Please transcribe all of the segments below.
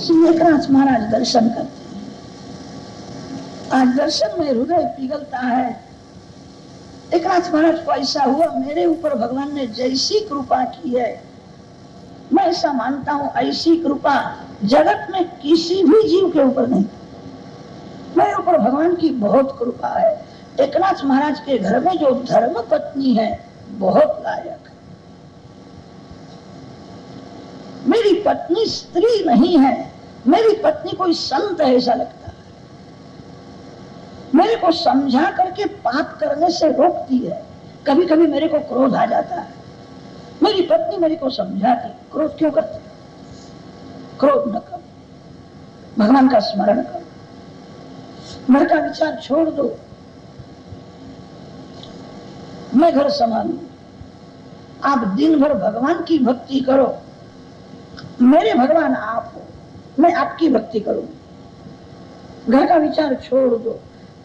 श्री एकनाथ महाराज दर्शन करते हैं। आज दर्शन में हृदय पिघलता है। एकनाथ महाराज को ऐसा हुआ, मेरे ऊपर भगवान ने जैसी कृपा की है, मैं ऐसा मानता हूं ऐसी कृपा जगत में किसी भी जीव के ऊपर नहीं। मेरे ऊपर भगवान की बहुत कृपा है। एकनाथ महाराज के घर में जो धर्म पत्नी है बहुत लायक है। मेरी पत्नी स्त्री नहीं है, मेरी पत्नी कोई संत है ऐसा लगता है। मेरे को समझा करके पाप करने से रोकती है। कभी कभी मेरे को क्रोध आ जाता है, मेरी पत्नी मेरे को समझाती, क्रोध क्यों करते? क्रोध न करो, भगवान का स्मरण करो, घर का विचार छोड़ दो, मैं घर संभालू, आप दिन भर भगवान की भक्ति करो। मेरे भगवान आप हो, मैं आपकी भक्ति करूं। घर का विचार छोड़ दो।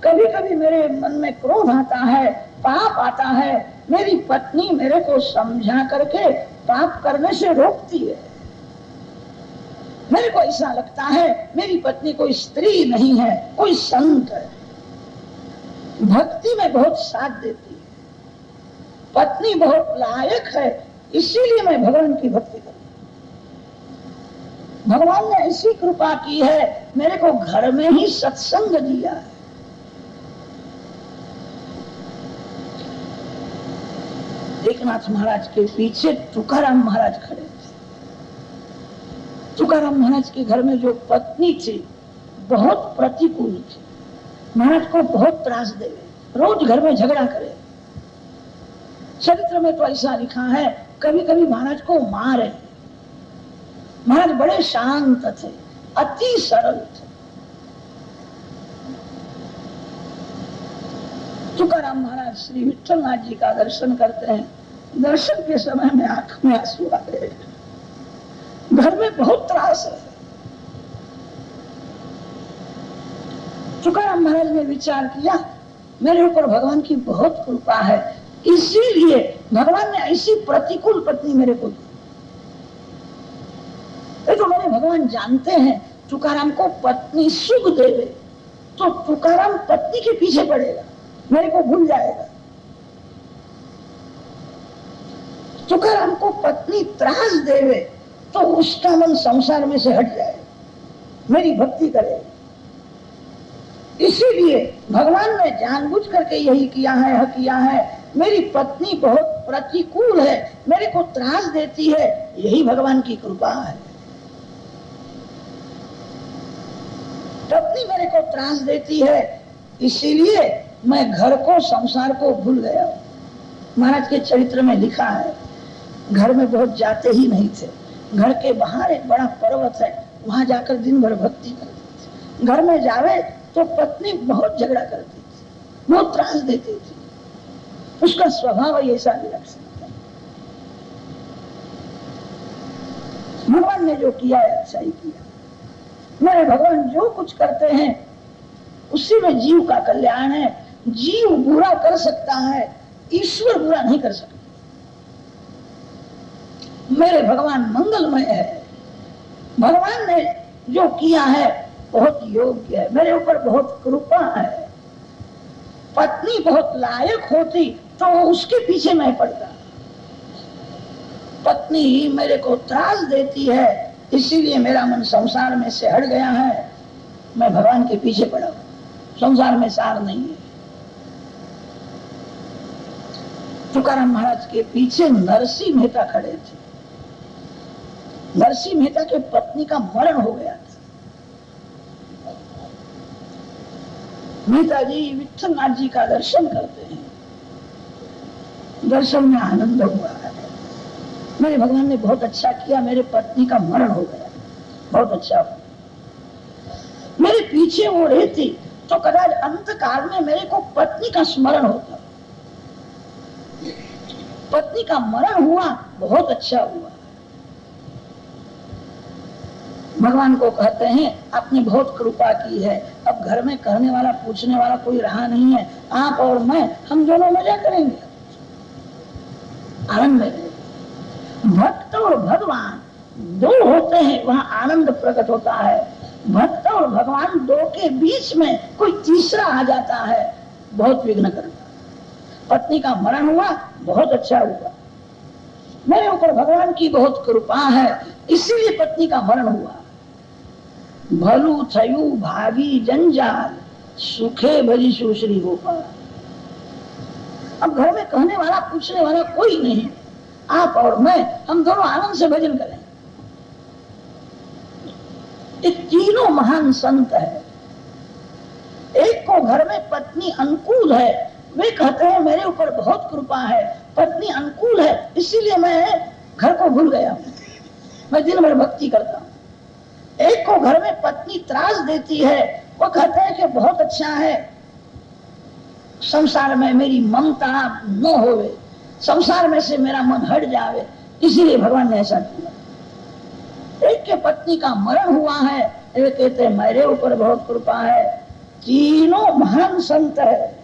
कभी कभी मेरे मन में क्रोध आता है, पाप आता है, मेरी पत्नी मेरे को समझा करके पाप करने से रोकती है। मेरे को ऐसा लगता है मेरी पत्नी कोई स्त्री नहीं है, कोई संत है, भक्ति में बहुत साथ देती है, पत्नी बहुत लायक है, इसीलिए मैं भगवान की भक्ति करूं। भगवान ने ऐसी कृपा की है, मेरे को घर में ही सत्संग दिया है। एकनाथ महाराज के पीछे तुकाराम महाराज खड़े थे। तुकाराम महाराज के घर में जो पत्नी थी बहुत प्रतिकूल थी, महाराज को बहुत त्रास दे, रोज घर में झगड़ा करे। चरित्र में तो ऐसा लिखा है, कभी कभी महाराज को मारे। महाराज बड़े शांत थे, अति सरल थे। तुकाराम महाराज श्री विठलनाथ जी का दर्शन करते हैं। दर्शन के समय में आंख में आंसू आ गए। घर में बहुत त्रास है। तुकाराम महाराज ने विचार किया, मेरे ऊपर भगवान की बहुत कृपा है, इसीलिए भगवान ने ऐसी प्रतिकूल पत्नी मेरे को दी। तो मेरे भगवान जानते हैं तुकाराम को पत्नी सुख देवे तो तुकाराम पत्नी के पीछे पड़ेगा, मेरे को भूल जाएगा। तुकाराम को पत्नी त्रास देवे तो उसका मन संसार में से हट जाएगा, मेरी भक्ति करेगा। इसीलिए भगवान ने जानबूझ करके यही किया है। मेरी पत्नी बहुत प्रतिकूल है, मेरे को त्रास देती है, यही भगवान की कृपा है। पत्नी मेरे को त्रास देती है, इसीलिए मैं घर को संसार को भूल गया। महाराज के चरित्र में लिखा है, घर में बहुत जाते ही नहीं थे। घर के बाहर एक बड़ा पर्वत है, वहां जाकर दिन भर भक्ति करते थे। घर में जावे तो पत्नी बहुत झगड़ा करती थी, बहुत त्रास देती थी। उसका स्वभाव ऐसा विलक्षण था। भगवान ने जो किया है अच्छा ही किया। मेरे भगवान जो कुछ करते हैं उसी में जीव का कल्याण है। जीव बुरा कर सकता है, ईश्वर बुरा नहीं कर सकता। मेरे भगवान मंगलमय है। भगवान ने जो किया है बहुत योग्य है, मेरे ऊपर बहुत कृपा है। पत्नी बहुत लायक होती तो उसके पीछे मैं पड़ता। पत्नी ही मेरे को त्रास देती है, इसीलिए मेरा मन संसार में से हट गया है, मैं भगवान के पीछे पड़ा हूं। संसार में सार नहीं है। तुकाराम महाराज के पीछे नरसिंह मेहता खड़े थे। नरसिंह मेहता के पत्नी का मरण हो गया था। मेहता जी विठलनाथ जी का दर्शन करते हैं। दर्शन में आनंद हुआ है, मेरे भगवान ने बहुत अच्छा किया, मेरे पत्नी का मरण हो गया, बहुत अच्छा हुआ। मेरे पीछे वो रहती तो कदाच अंत काल में मेरे को पत्नी का स्मरण होता। पत्नी का मरण हुआ, बहुत अच्छा हुआ। भगवान को कहते हैं आपने बहुत कृपा की है, अब घर में कहने वाला पूछने वाला कोई रहा नहीं है, आप और मैं हम दोनों मजा करेंगे, आनंद में। भक्त और भगवान दो होते हैं वहां आनंद प्रकट होता है। भक्त और भगवान दो के बीच में कोई तीसरा आ जाता है, बहुत विघ्न करता है। पत्नी का मरण हुआ, बहुत अच्छा हुआ, मेरे ऊपर भगवान की बहुत कृपा है, इसीलिए पत्नी का मरण हुआ। भलू थयू भागी जंजाल, सुखे भजिशु श्री गोपाल। अब घर में कहने वाला पूछने वाला कोई नहीं, आप और मैं, हम दोनों आनंद से भजन करें। ये तीनों महान संत है। एक को घर में पत्नी अनुकूल है, वे कहते हैं मेरे ऊपर बहुत कृपा है, पत्नी अनुकूल है, इसीलिए मैं घर को भूल गया हूं, मैं दिन भर भक्ति करता हूं। एक को घर में पत्नी त्रास देती है, वो कहते हैं कि बहुत अच्छा है, संसार में मेरी ममता न होवे, संसार में से मेरा मन हट जावे, इसीलिए भगवान ने ऐसा किया। एक के पत्नी का मरण हुआ है, वे कहते हैं मेरे ऊपर बहुत कृपा है। तीनों महान संत है।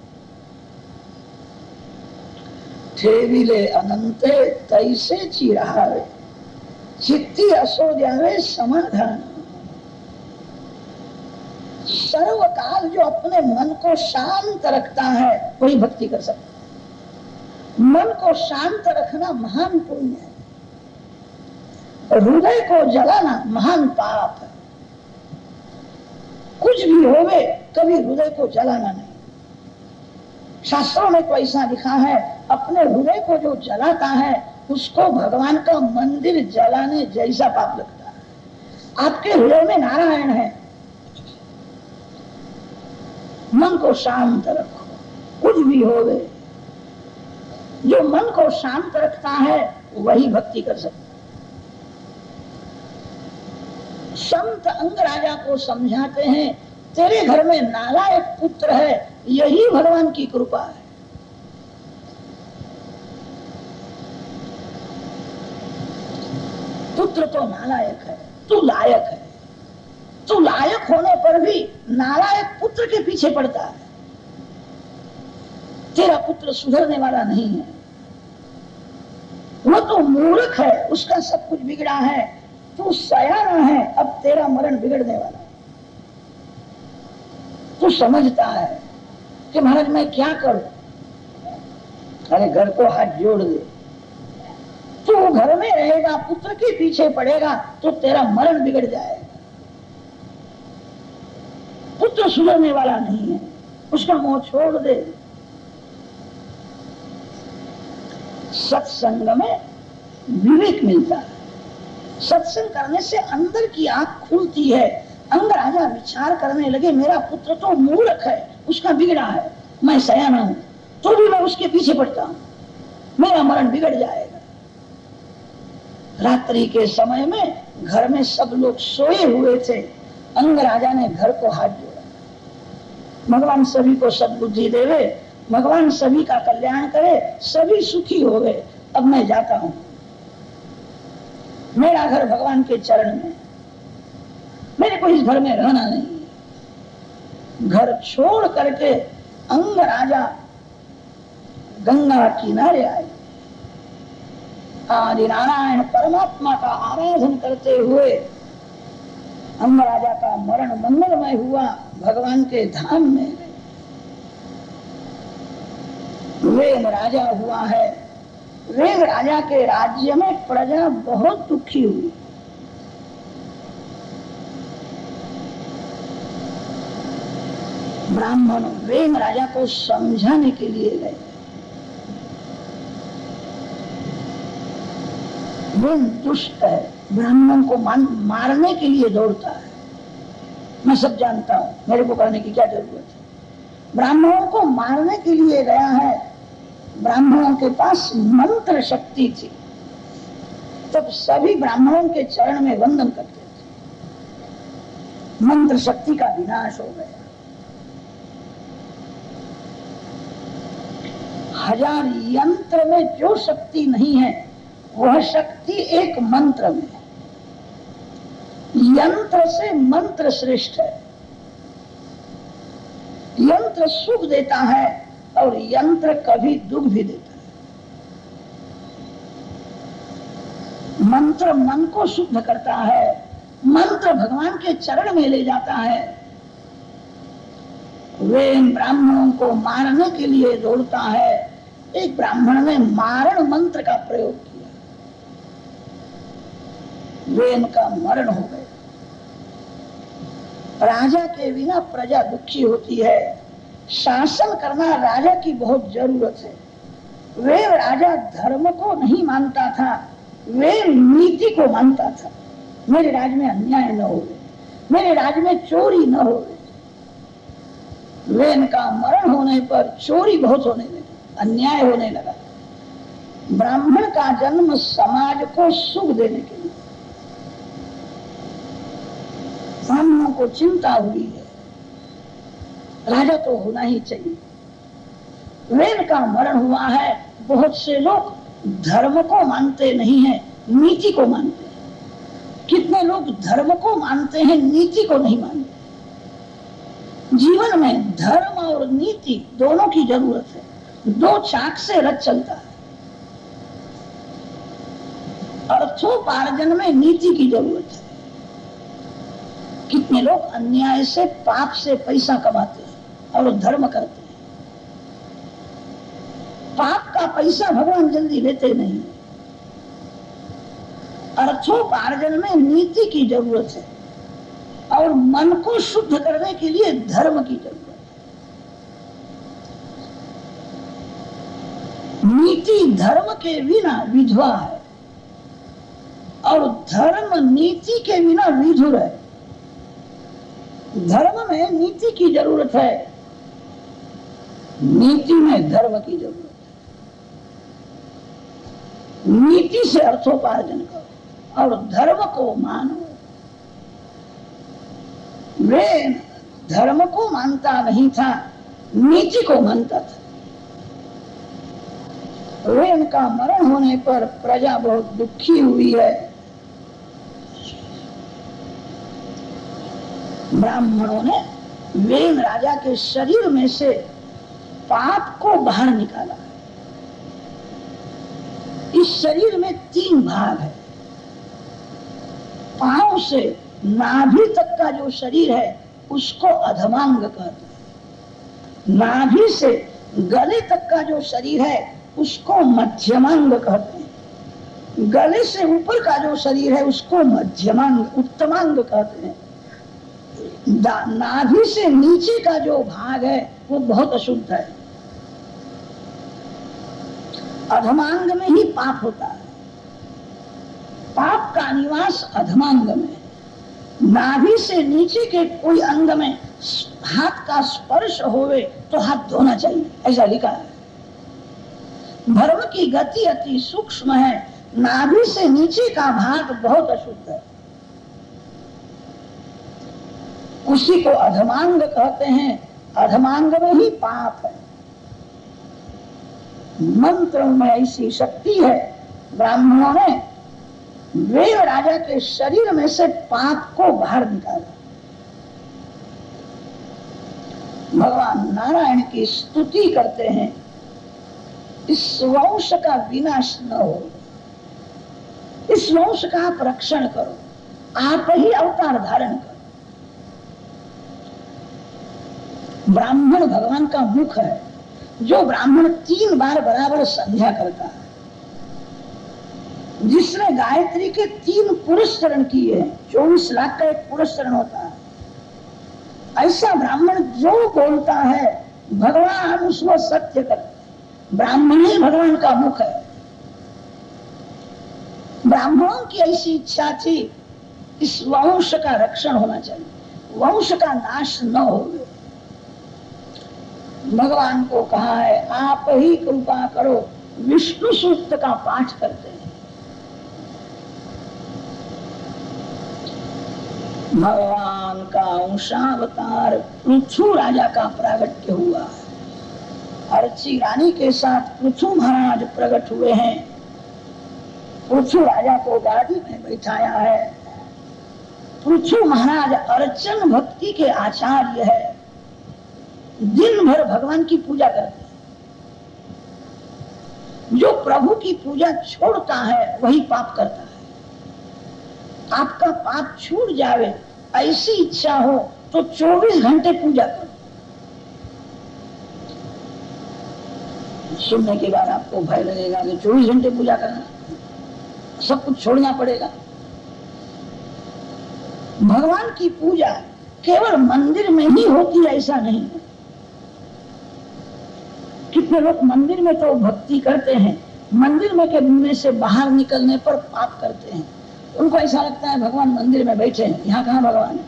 ठेविले अनंते तैसे चिरावे, चित्ती असो जावे समाधान। सर्वकाल जो अपने मन को शांत रखता है वही भक्ति कर सकता है। मन को शांत रखना महान पुण्य है, हृदय को जलाना महान पाप है। कुछ भी होवे कभी हृदय को जलाना नहीं। शास्त्रों में तो ऐसा लिखा है, अपने हृदय को जो जलाता है उसको भगवान का मंदिर जलाने जैसा पाप लगता है। आपके हृदय में नारायण है, मन को शांत रखो, कुछ भी होवे। जो मन को शांत रखता है वही भक्ति कर सकता है। संत अंगराजा को समझाते हैं, तेरे घर में नालायक पुत्र है, यही भगवान की कृपा है। पुत्र तो नालायक है, तू लायक है। तू लायक होने पर भी नालायक पुत्र के पीछे पड़ता है। तेरा पुत्र सुधरने वाला नहीं है, वो तो मूर्ख है, उसका सब कुछ बिगड़ा है। तू सयाना है, अब तेरा मरण बिगड़ने वाला है। तू समझता है कि महाराज मैं क्या करूं, अरे घर को हाथ जोड़ दे। तू घर में रहेगा, पुत्र के पीछे पड़ेगा तो तेरा मरण बिगड़ जाएगा। पुत्र सुधरने वाला नहीं है, उसका मोह छोड़ दे। सत्संग में विवेक मिलता है। सत्संग करने से अंदर की आंख खुलती है। अंगराजा विचार करने लगे, मेरा पुत्र तो मूर्ख है, उसका बिगड़ा है, मैं सयाना हूं तो भी मैं उसके पीछे पड़ता हूं, मेरा मरण बिगड़ जाएगा। रात्रि के समय में घर में सब लोग सोए हुए थे। अंगराजा ने घर को हाथ जोड़ा, भगवान सभी को सद्बुद्धि देवे, भगवान सभी का कल्याण करे, सभी सुखी हो गए, अब मैं जाता हूं। मेरा घर भगवान के चरण में, मेरे को इस घर में रहना नहीं। घर छोड़ करके अंगराजा गंगा किनारे आए। आदि नारायण परमात्मा का आराधन करते हुए अंगराजा का मरण मंगलमय हुआ, भगवान के धाम में गए। वेग राजा हुआ है। वेग राजा के राज्य में प्रजा बहुत दुखी हुई। ब्राह्मण वेग राजा को समझाने के लिए गए। वेग दुष्ट है, ब्राह्मण को मारने के लिए दौड़ता है। मैं सब जानता हूं, मेरे को करने की क्या जरूरत है। ब्राह्मणों को मारने के लिए गया है। ब्राह्मणों के पास मंत्र शक्ति थी, तब सभी ब्राह्मणों के चरण में वंदन करते थे। मंत्र शक्ति का विनाश हो गया। 1000 यंत्र में जो शक्ति नहीं है वह शक्ति एक मंत्र में है। यंत्र से मंत्र श्रेष्ठ है। यंत्र सुख देता है और यंत्र कभी दुख भी देता है। मंत्र मन को शुद्ध करता है, मंत्र भगवान के चरण में ले जाता है। वे इन ब्राह्मणों को मारने के लिए दौड़ता है। एक ब्राह्मण ने मारण मंत्र का प्रयोग किया, वे इनका मरण हो गए। राजा के बिना प्रजा दुखी होती है, शासन करना राजा की बहुत जरूरत है। वे राजा धर्म को नहीं मानता था, वे नीति को मानता था। मेरे राज्य में अन्याय न हो, मेरे राज्य में चोरी न हो। वे इनका मरण होने पर चोरी बहुत होने लगी, अन्याय होने लगा। ब्राह्मण का जन्म समाज को सुख देने के लिए। ब्राह्मणों को चिंता हुई है, राजा तो होना ही चाहिए। वेद का मरण हुआ है। बहुत से लोग धर्म को मानते नहीं हैं, नीति को मानते हैं। कितने लोग धर्म को मानते हैं, नीति को नहीं मानते। जीवन में धर्म और नीति दोनों की जरूरत है, दो चाक से रथ चलता है। अर्थोपार्जन में नीति की जरूरत है। कितने लोग अन्याय से, पाप से पैसा कमाते हैं और धर्म करते हैं। पाप का पैसा भगवान जल्दी लेते नहीं। अर्थोपार्जन में नीति की जरूरत है और मन को शुद्ध करने के लिए धर्म की जरूरत है। नीति धर्म के बिना विधवा है और धर्म नीति के बिना विधुर है। धर्म में नीति की जरूरत है, नीति में धर्म की जरूरत है। नीति से अर्थोपार्जन करो और धर्म को मानो। वे धर्म को मानता नहीं था, नीति को मानता था। वे इनका मरण होने पर प्रजा बहुत दुखी हुई है। ब्राह्मणों ने वेन राजा के शरीर में से पाप को बाहर निकाला। इस शरीर में 3 भाग है। पांव से नाभि तक का जो शरीर है उसको अधमांग कहते हैं। नाभि से गले तक का जो शरीर है उसको मध्यमांग कहते हैं। गले से ऊपर का जो शरीर है उसको मध्यमांग, उत्तमांग कहते हैं। नाभि से नीचे का जो भाग है वो बहुत अशुद्ध है। अधमांग में ही पाप होता है। पाप का निवास अधमांग में। नाभि से नीचे के कोई अंग में हाथ का स्पर्श होवे तो हाथ धोना चाहिए, ऐसा लिखा है। धर्म की गति अति सूक्ष्म है। नाभि से नीचे का भाग बहुत अशुद्ध है, उसी को अधमांग कहते हैं। अधमांग में ही पाप है। मंत्र में ऐसी शक्ति है। ब्राह्मणों ने वेद राजा के शरीर में से पाप को बाहर निकाला। भगवान नारायण की स्तुति करते हैं, इस वंश का विनाश न हो, इस वंश का आप रक्षण करो, आप ही अवतार धारण करो। ब्राह्मण भगवान का मुख है। जो ब्राह्मण 3 बार बराबर संध्या करता है, जिसने गायत्री के 3 पुरुष चरण किए, 24 लाख का एक पुरुष चरण होता है, ऐसा ब्राह्मण जो बोलता है भगवान उसको सत्य करते। ब्राह्मण ही भगवान का मुख है। ब्राह्मणों की ऐसी इच्छा थी, इस वंश का रक्षण होना चाहिए, वंश का नाश न हो। भगवान को कहा है आप ही कृपा करो। विष्णु सूक्त का पाठ करते हैं। भगवान का अंशावतार पृथु राजा का प्रागट्य हुआ है। अर्ची रानी के साथ पृथु महाराज प्रकट हुए हैं। पृथु राजा को गाड़ी में बैठाया है। पृथु महाराज अर्चन भक्ति के आचार्य है। दिन भर भगवान की पूजा करते हैं। जो प्रभु की पूजा छोड़ता है वही पाप करता है। आपका पाप छूट जावे, ऐसी इच्छा हो तो 24 घंटे पूजा करो। सुनने के बाद आपको भय लगेगा कि 24 घंटे पूजा करना, सब कुछ छोड़ना पड़ेगा। भगवान की पूजा केवल मंदिर में ही होती है ऐसा नहीं है। कितने लोग मंदिर में तो भक्ति करते हैं, मंदिर में के मुंह से बाहर निकलने पर पाप करते हैं। उनको ऐसा लगता है भगवान मंदिर में बैठे हैं, यहाँ कहाँ भगवान है।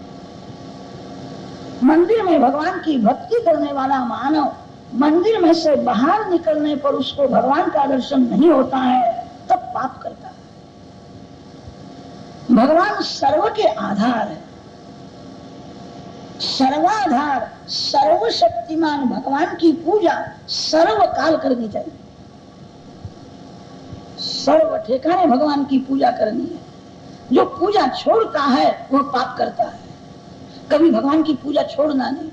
मंदिर में भगवान की भक्ति करने वाला मानव मंदिर में से बाहर निकलने पर उसको भगवान का दर्शन नहीं होता है, तब पाप करता है। भगवान सर्व के आधार है, सर्वाधार सर्वशक्तिमान भगवान की पूजा सर्वकाल करनी चाहिए। सर्व ठिकाने भगवान की पूजा करनी है। जो पूजा छोड़ता है वो पाप करता है। कभी भगवान की पूजा छोड़ना नहीं।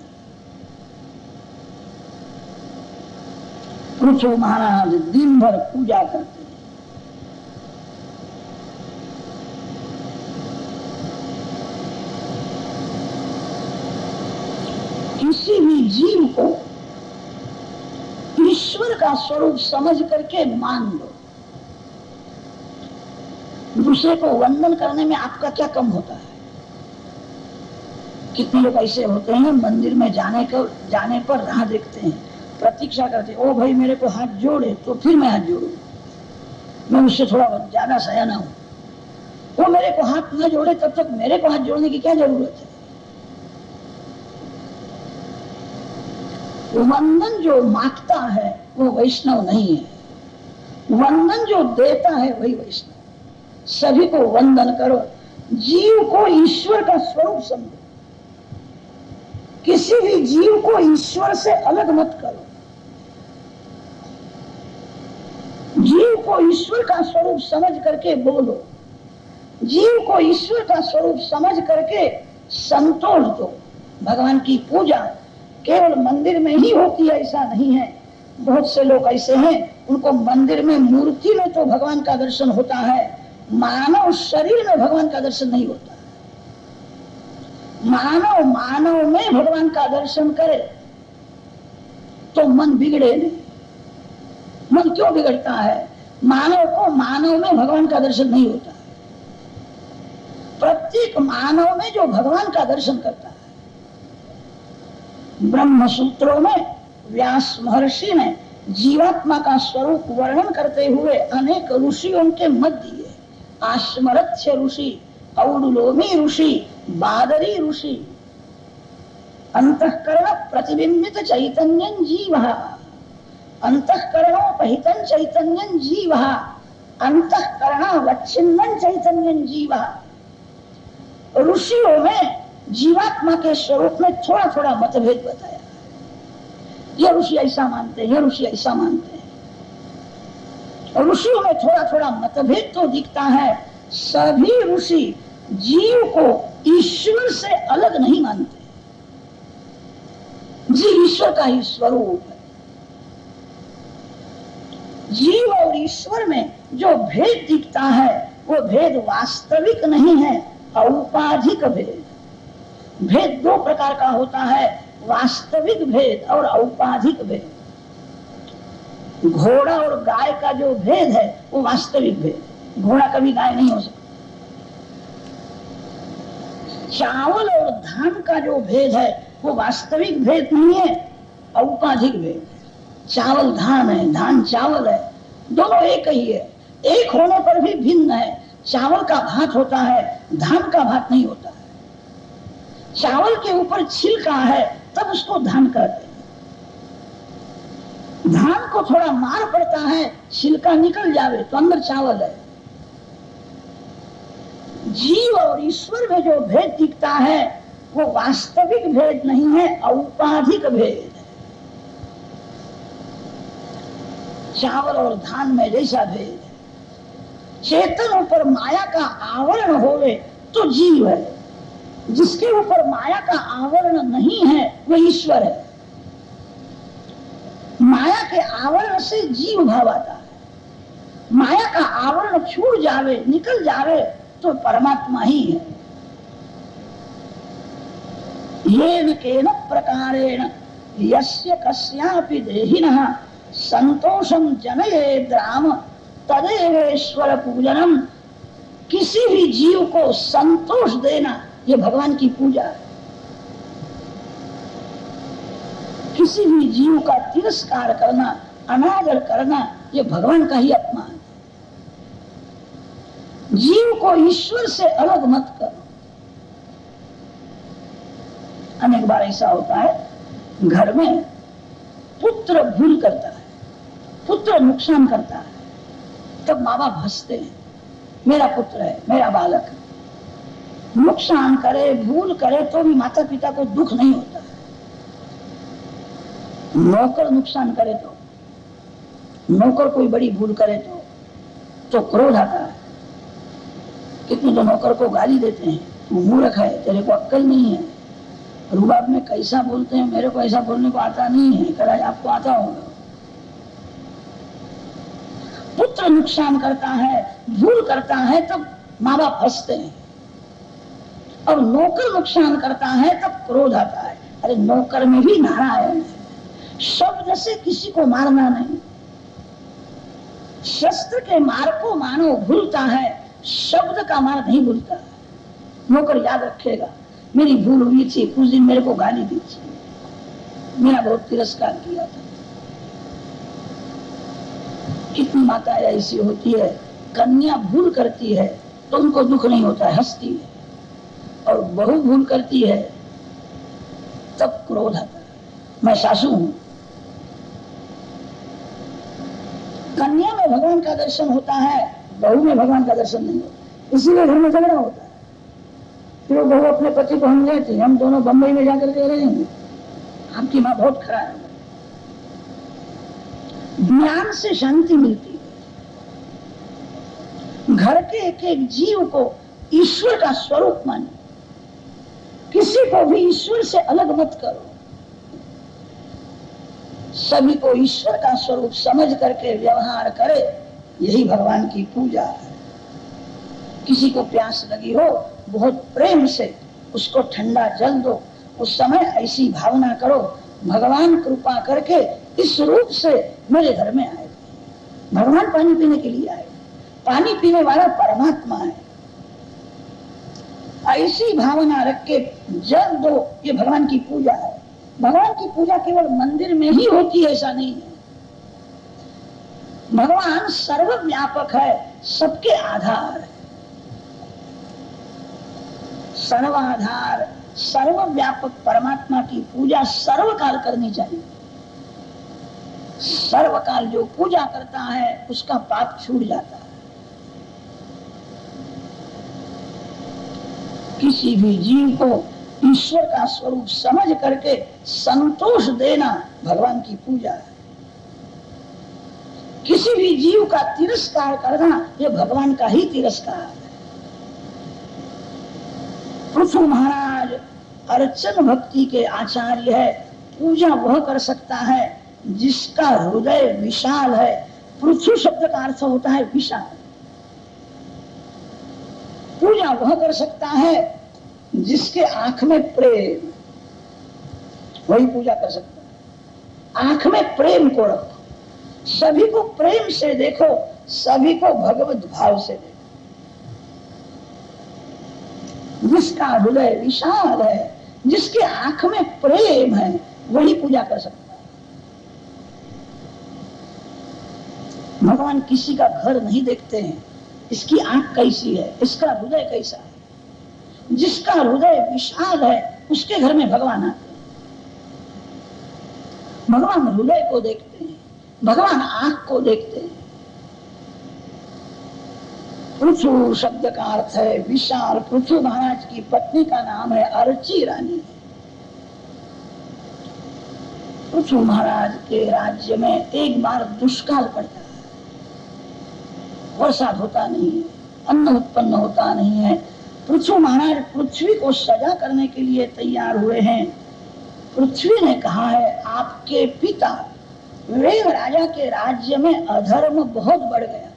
पूछो महाराज दिन भर पूजा करते हैं। किसी भी जीव को ईश्वर का स्वरूप समझ करके मान लो। दूसरे को वंदन करने में आपका क्या कम होता है। कितने लोग ऐसे होते हैं मंदिर में जाने पर राह देखते हैं, प्रतीक्षा करते, ओ भाई मेरे को हाथ जोड़े तो फिर मैं हाथ जोड़ू, मैं उससे थोड़ा ज्यादा सयाना हूं। वो मेरे को हाथ न जोड़े तब तक मेरे को हाथ जोड़ने की क्या जरूरत है। वंदन जो मांगता है वो वैष्णव नहीं है, वंदन जो देता है वही वैष्णव। सभी को वंदन करो, जीव को ईश्वर का स्वरूप समझो। किसी भी जीव को ईश्वर से अलग मत करो। जीव को ईश्वर का स्वरूप समझ करके बोलो, जीव को ईश्वर का स्वरूप समझ करके संतोष दो। भगवान की पूजा केवल मंदिर में ही होती है ऐसा नहीं है। बहुत से लोग ऐसे हैं उनको मंदिर में मूर्ति में तो भगवान का दर्शन होता है, मानव शरीर में भगवान का दर्शन नहीं होता। मानव में भगवान का दर्शन करे तो मन बिगड़े नहीं। मन क्यों बिगड़ता है? मानव में भगवान का दर्शन नहीं होता। प्रत्येक मानव में जो भगवान का दर्शन करता है। ब्रह्म सूत्रों में व्यास महर्षि ने जीवात्मा का स्वरूप वर्णन करते हुए अनेक ऋषियों के मत दिए। आश्मरथ्य ऋषि, औडुलोमी ऋषि, बादरी ऋषि। अंतःकरण प्रतिबिंबित चैतन्यं जीवः, अंतःकरणोपहितं चैतन्यं जीवः, अंतःकरणावच्छिन्नं चैतन्यं जीवः। ऋषियों में जीवात्मा के स्वरूप में थोड़ा थोड़ा मतभेद बताया। ये ऋषि ऐसा मानते हैं, ये ऋषि ऐसा मानते हैं। ऋषियों में थोड़ा थोड़ा मतभेद तो दिखता है। सभी ऋषि जीव को ईश्वर से अलग नहीं मानते। जीव ईश्वर का ही स्वरूप है। जीव और ईश्वर में जो भेद दिखता है वो भेद वास्तविक नहीं है, औपाधिक भेद। भेद दो प्रकार का होता है, वास्तविक भेद और औपाधिक भेद। घोड़ा और गाय का जो भेद है वो वास्तविक भेद। घोड़ा कभी गाय नहीं हो सकता। चावल और धान का जो भेद है वो वास्तविक भेद नहीं है, औपाधिक भेद। चावल धान है, धान चावल है, दोनों एक ही है। एक होने पर भी भिन्न है। चावल का भात होता है, धान का भात नहीं होता है। चावल के ऊपर छिलका है तब उसको धान कहते हैं। धान को थोड़ा मार पड़ता है, छिलका निकल जावे तो अंदर चावल है। जीव और ईश्वर में जो भेद दिखता है वो वास्तविक भेद नहीं है, औपाधिक भेद है। चावल और धान में जैसा भेद है। चेतन ऊपर माया का आवरण होवे तो जीव है, जिसके ऊपर माया का आवरण नहीं है वो ईश्वर है। माया के आवरण से जीव भाव आता है। माया का आवरण छूट जावे, निकल जावे तो परमात्मा ही है। येन केन प्रकारेण यस्य कस्यापि देहिनः संतोषं जनयेद् राम तदेवेश्वर पूजनम। किसी भी जीव को संतोष देना ये भगवान की पूजा है। किसी भी जीव का तिरस्कार करना, अनादर करना, ये भगवान का ही अपमान है। जीव को ईश्वर से अलग मत करो। अनेक बार ऐसा होता है, घर में पुत्र भूल करता है, पुत्र नुकसान करता है, तब माँ बाप हंसते हैं, मेरा पुत्र है, मेरा बालक है। नुकसान करे, भूल करे तो भी माता पिता को दुख नहीं होता है। नौकर नुकसान करे तो, नौकर कोई बड़ी भूल करे तो क्रोध आता है। कितने तो नौकर को गाली देते हैं, तू मूर्ख है, तेरे को अक्ल नहीं है। रुबाब में कैसा बोलते हैं, मेरे को ऐसा बोलने को आता नहीं है, कदाच आपको आता होगा। पुत्र नुकसान करता है, भूल करता है, तब माँ बाप हंसते हैं। और नौकर नुकसान करता है तब क्रोध आता है। अरे नौकर में भी नारायण है। शब्द से किसी को मारना नहीं, शस्त्र के मार को मानो भूलता है, शब्द का मार नहीं भूलता। नौकर याद रखेगा, मेरी भूल हुई थी, कुछ दिन मेरे को गाली दी थी, मेरा बहुत तिरस्कार किया था। कितनी माताएं ऐसी होती है, कन्या भूल करती है तो उनको दुख नहीं होता है, हंसती है। और बहू भूल करती है तब क्रोध आता है, मैं सासू हूं। कन्या में भगवान का दर्शन होता है, बहू में भगवान का दर्शन नहीं होता, इसीलिए घर में झगड़ा होता है। फिर वो बहू अपने पति को हम लेती, हम दोनों बंबई में जाकर के रहेंगे, आपकी माँ बहुत खराब है। ज्ञान से शांति मिलती है। घर के एक एक जीव को ईश्वर का स्वरूप माने, किसी को भी ईश्वर से अलग मत करो। सभी को ईश्वर का स्वरूप समझ करके व्यवहार करे, यही भगवान की पूजा है। किसी को प्यास लगी हो, बहुत प्रेम से उसको ठंडा जल दो। उस समय ऐसी भावना करो, भगवान कृपा करके इस रूप से मेरे घर में आए। भगवान पानी पीने के लिए आए, पानी पीने वाला परमात्मा है। ऐसी भावना रख के जल दो, ये भगवान की पूजा है। भगवान की पूजा केवल मंदिर में ही होती है ऐसा नहीं है। भगवान सर्वव्यापक है, सबके आधार है। सर्वाधार सर्वव्यापक परमात्मा की पूजा सर्वकाल करनी चाहिए। सर्वकाल जो पूजा करता है उसका पाप छूट जाता है। किसी भी जीव को ईश्वर का स्वरूप समझ करके संतोष देना भगवान की पूजा है। किसी भी जीव का तिरस्कार करना यह भगवान का ही तिरस्कार है। पृथु महाराज अर्चन भक्ति के आचार्य है। पूजा वह कर सकता है जिसका हृदय विशाल है। पृथु शब्द का अर्थ होता है विशाल। पूजा वह कर सकता है जिसके आंख में प्रेम, वही पूजा कर सकता है। आंख में प्रेम को रखो, सभी को प्रेम से देखो, सभी को भगवत भाव से देखो। जिसका हृदय विशाल है, जिसके आंख में प्रेम है, वही पूजा कर सकता है। भगवान किसी का घर नहीं देखते हैं, इसकी आंख कैसी है, इसका हृदय कैसा है। जिसका हृदय विशाल है उसके घर में भगवान आते हैं। भगवान हृदय को देखते हैं, भगवान आंख को देखते हैं। पृथु शब्द का अर्थ है विशाल। पृथु महाराज की पत्नी का नाम है अर्ची रानी। पृथु महाराज के राज्य में एक बार दुष्काल पड़ता है, वर्षा होता नहीं है, अन्न उत्पन्न होता नहीं है। पृथु महाराज पृथ्वी को सजा करने के लिए तैयार हुए हैं। पृथ्वी ने कहा है आपके पिता वेग राजा के राज्य में अधर्म बहुत बढ़ गया था,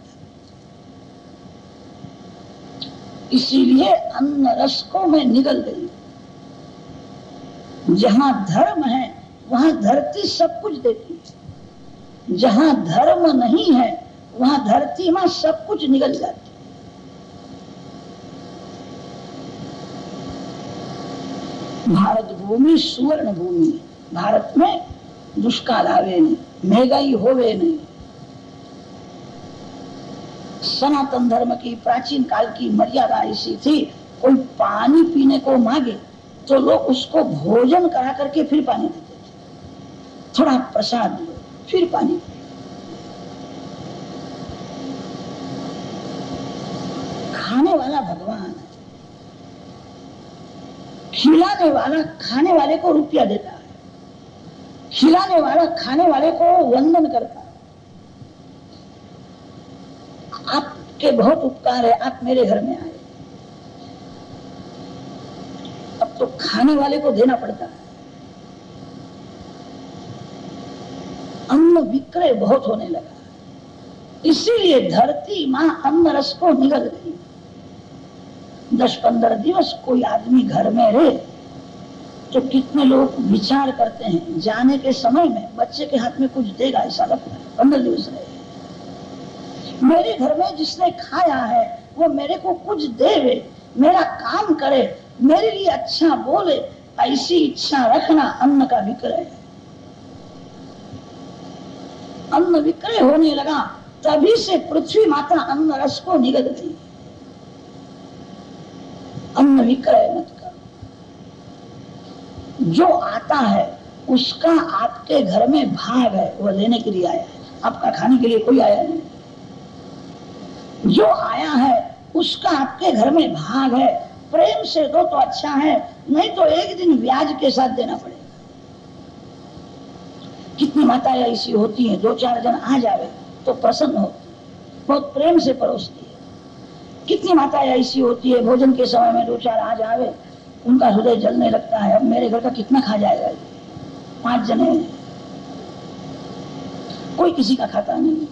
इसीलिए अन्न रस को मैं निगल गई। जहां धर्म है वहां धरती सब कुछ देती है, जहां धर्म नहीं है वहां धरती में सब कुछ निगल जाती है। भारत भूमि सुवर्ण भूमि, भारत में दुष्काल आवे नहीं, महंगाई होवे नहीं। सनातन धर्म की प्राचीन काल की मर्यादा ऐसी थी, कोई पानी पीने को मांगे तो लोग उसको भोजन करा करके फिर पानी देते थे। थोड़ा प्रसाद दो फिर पानी। खाने वाला भगवान है, खिलाने वाला खाने वाले को रुपया देता है, खिलाने वाला खाने वाले को वंदन करता है। आपके बहुत उपकार है, आप मेरे घर में आए, अब तो खाने वाले को देना पड़ता है। अन्न विक्रय बहुत होने लगा, इसीलिए धरती मां अन्न रस को निगल गई। 10-15 दिवस कोई आदमी घर में रहे तो कितने लोग विचार करते हैं, जाने के समय में बच्चे के हाथ में कुछ देगा ऐसा लगता है। 15 दिवस रहे, मेरे घर में जिसने खाया है वो मेरे को कुछ देवे, मेरा काम करे, मेरे लिए अच्छा बोले, ऐसी इच्छा रखना अन्न का विक्रय है। अन्न विक्रय होने लगा, तभी से पृथ्वी माता अन्न रस को निगल गई। अन्न विक्रय मत करो, जो आता है उसका आपके घर में भाग है, वो लेने के लिए आया है, आपका खाने के लिए कोई आया नहीं। जो आया है उसका आपके घर में भाग है, प्रेम से दो तो अच्छा है, नहीं तो एक दिन ब्याज के साथ देना पड़ेगा। कितनी माताएं ऐसी होती हैं, 2-4 जन आ जावे तो प्रसन्न होती, बहुत प्रेम से परोसती है। कितनी माताएं ऐसी होती है, भोजन के समय में 2-4 आ जावे, उनका हृदय जलने लगता है, अब मेरे घर का कितना खा जाएगा, 5 जने, कोई किसी का खाता नहीं।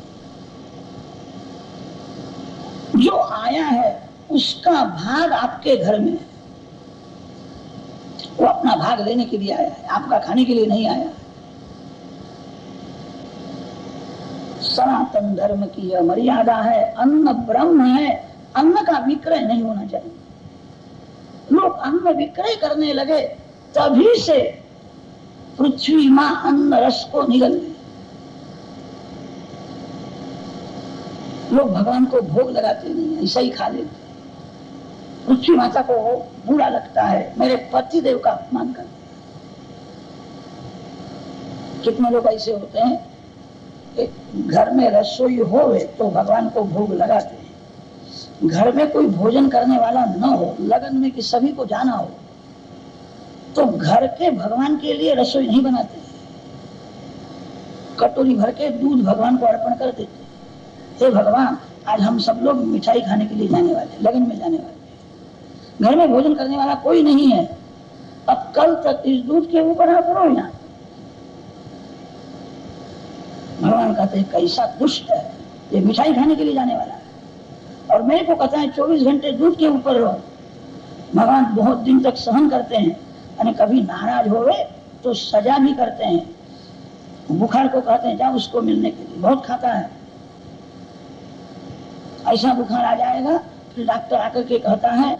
जो आया है उसका भाग आपके घर में है, वो अपना भाग लेने के लिए आया है, आपका खाने के लिए नहीं आया। सनातन धर्म की यह मर्यादा है, अन्न ब्रह्म है, अन्न का विक्रय नहीं होना चाहिए। लोग अन्न विक्रय करने लगे, तभी से पृथ्वी मां अन्न रस को निगल गई। लोग भगवान को भोग लगाते नहीं, ऐसा ही खा लेते। पृथ्वी माता को बुरा लगता है, मेरे पति देव का अपमान करते। कितने लोग ऐसे होते हैं कि घर में रसोई होवे तो भगवान को भोग लगाते हैं, घर में कोई भोजन करने वाला न हो, लगन में कि सभी को जाना हो, तो घर के भगवान के लिए रसोई नहीं बनाते, कटोरी भर के दूध भगवान को अर्पण कर देते। हे भगवान, आज हम सब लोग मिठाई खाने के लिए जाने वाले, लगन में जाने वाले, घर में भोजन करने वाला कोई नहीं है, अब कल तक इस दूध के ऊपर आप रो। यहाँ भगवान कहते हैं कैसा दुष्ट है, ये मिठाई खाने के लिए जाने वाला है, और मेरे को कहता है 24 घंटे दूध के ऊपर रहो। भगवान बहुत दिन तक सहन करते हैं, और कभी नाराज होवे तो सजा भी करते हैं। बुखार को कहते हैं जाओ उसको मिलने के लिए, बहुत खाता है, ऐसा बुखार आ जाएगा, फिर डॉक्टर आकर के कहता है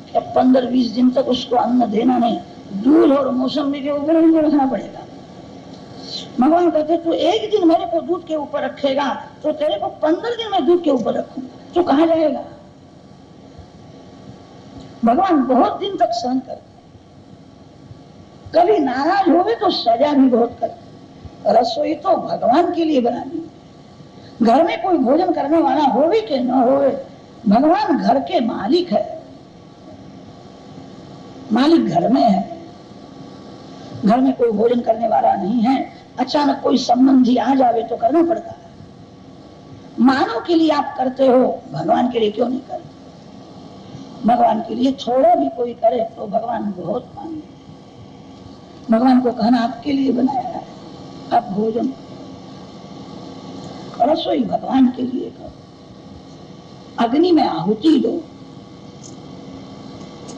कि 15-20 दिन तक उसको अन्न देना नहीं, दूध और मौसमी के ऊपर ही रखना पड़ेगा। भगवान कहते तू एक दिन मेरे को दूध के ऊपर रखेगा तो तेरे को 15 दिन में दूध के ऊपर रखूंगा, तो कहाँ जाएगा। भगवान बहुत दिन तक सहन करते, कभी नाराज होवे तो सजा भी बहुत करते। रसोई तो भगवान के लिए बनानी, घर में कोई भोजन करने वाला होवे कि न होवे, भगवान घर के मालिक है, मालिक घर में है। घर में कोई भोजन करने वाला नहीं है, अचानक कोई संबंधी आ जावे तो करना पड़ता है। मानव के लिए आप करते हो, भगवान के लिए क्यों नहीं करते। भगवान के लिए थोड़ा भी कोई करे तो भगवान बहुत मानेंगे। भगवान को कहना आपके लिए बनाया है, आप भोजन रसोई भगवान के लिए करो, अग्नि में आहुति दो,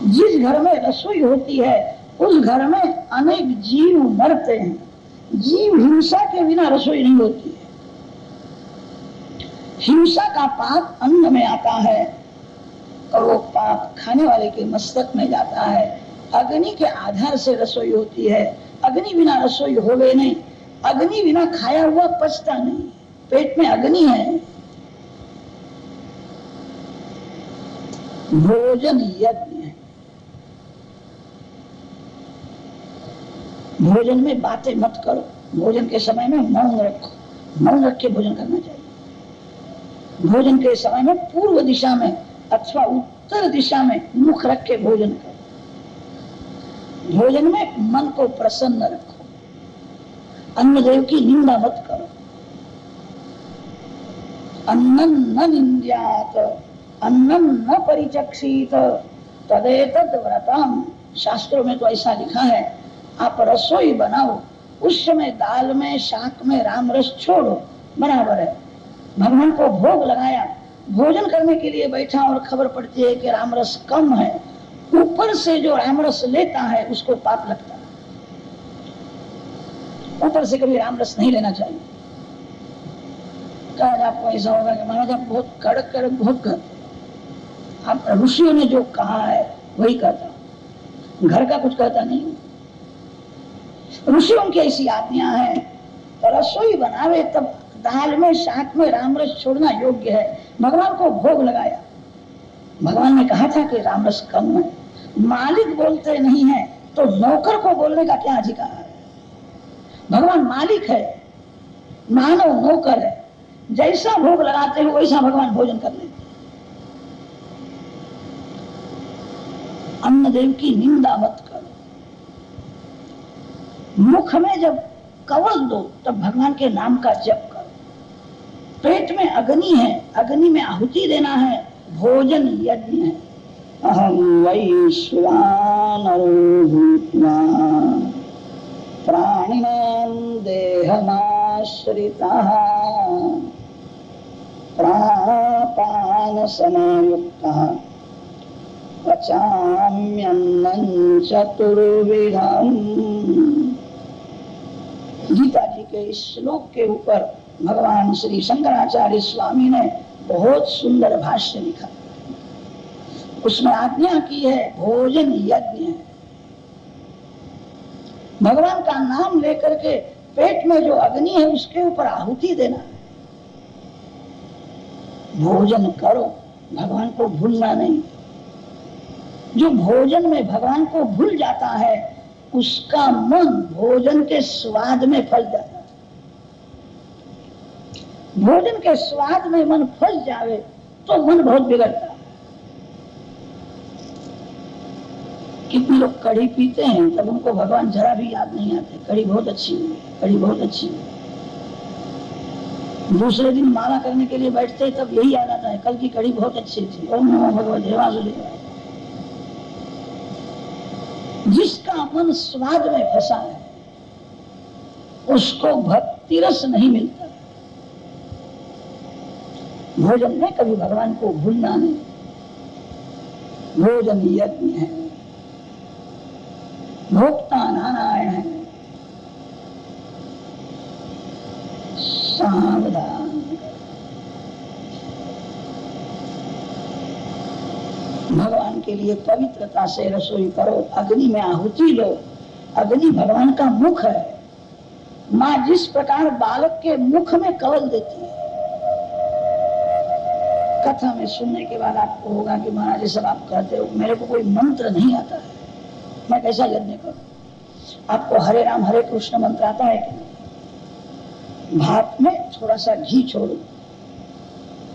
जिस घर में रसोई होती है उस घर में अनेक जीव मरते हैं। जीव हिंसा के बिना रसोई नहीं होती है। हिंसा का पाप अन्न में आता है और वो पाप खाने वाले के मस्तक में जाता है। अग्नि के आधार से रसोई होती है। अग्नि बिना रसोई होवे नहीं। अग्नि बिना खाया हुआ पचता नहीं। पेट में अग्नि है। भोजन यज्ञ है। भोजन में बातें मत करो। भोजन के समय में मौन रखो। मौन रख के भोजन करना चाहिए। भोजन के समय में पूर्व दिशा में अथवा उत्तर दिशा में मुख रख के भोजन करो। भोजन में मन को प्रसन्न रखो। अन्न देव की निंदा मत करो। अन्नं न निंद्यात अन्नं न परिचक्षित तदेतद व्रतम। शास्त्रों में तो ऐसा लिखा है, आप रसोई बनाओ, उस समय दाल में शाक में राम रस छोड़ो, बराबर है। भगवान को भोग लगाया, भोजन करने के लिए बैठा और खबर पड़ती है कि राम रस कम है, ऊपर से जो राम रस लेता है उसको पाप लगता है। ऊपर से कभी राम रस नहीं लेना चाहिए। कहा आपको ऐसा होगा कि महाराज आप बहुत कड़क कड़क बहुत करते, आप ऋषियों ने जो कहा है वही करता, घर का कुछ कहता नहीं। ऋषियों की ऐसी आज्ञा है, रसोई बनावे तब दाल में शाक में रामरस छोड़ना योग्य है। भगवान को भोग लगाया, भगवान ने कहा था कि रामरस कम है। मालिक बोलते नहीं है तो नौकर को बोलने का क्या अधिकार है? भगवान मालिक है, मानव नौकर है। जैसा भोग लगाते हो वैसा भगवान भोजन कर लेते। अन्न देव की निंदा मत करो। मुख में जब कवल दो तब भगवान के नाम का जप करो। पेट में अग्नि है, अग्नि में आहुति देना है, भोजन यज्ञ है। अहम वैश्वानरो भूत्वा प्राणिनां देहमाश्रितः प्राणापान समायुक्तः पचाम्यन्नं चतुर्विधम्। गीता जी के इस श्लोक के ऊपर भगवान श्री शंकराचार्य स्वामी ने बहुत सुंदर भाष्य लिखा। उसमें आज्ञा की है भोजन यज्ञ है। भगवान का नाम लेकर के पेट में जो अग्नि है उसके ऊपर आहुति देना है। भोजन करो, भगवान को भूलना नहीं। जो भोजन में भगवान को भूल जाता है उसका मन भोजन के स्वाद में फंस जाता है। भोजन के स्वाद में मन फंस जावे तो मन बहुत बिगड़ता है। कितने लोग कढ़ी पीते हैं तब उनको भगवान जरा भी याद नहीं आते। कढ़ी बहुत अच्छी है, कढ़ी बहुत अच्छी है। दूसरे दिन माला करने के लिए बैठते तब यही याद आता है, कल की कढ़ी बहुत अच्छी थी। ओम नमो भगवते वासुदेवाय। जिसका मन स्वाद में फंसा है उसको भक्ति रस नहीं मिलता। भोजन में कभी भगवान को भूलना नहीं। भोजन यज्ञ है, भोक्ता नारायण है। सावधान। भगवान के लिए पवित्रता से रसोई करो, अग्नि में आहुति लो। अग्नि भगवान का मुख है। माँ जिस प्रकार बालक के मुख में कवल देती है। कथा में सुनने के बाद आपको होगा कि महाराज सब आप कहते हो, मेरे को कोई मंत्र नहीं आता है, मैं कैसा यज्ञ करूं? आपको हरे राम हरे कृष्ण मंत्र आता है कि नहीं? भाप में थोड़ा सा घी छोड़ो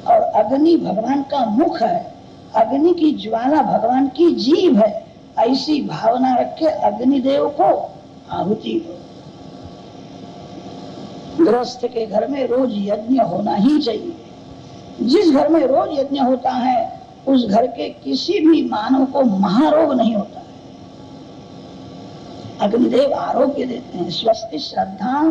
और अग्नि भगवान का मुख है, अग्नि की ज्वाला भगवान की जीभ है, ऐसी भावना रख के अग्निदेव को आहुति दो। गृहस्थ के घर में रोज यज्ञ होना ही चाहिए। जिस घर में रोज यज्ञ होता है उस घर के किसी भी मानव को महारोग नहीं होता है। अग्निदेव आरोग्य देते हैं। स्वस्ति श्रद्धां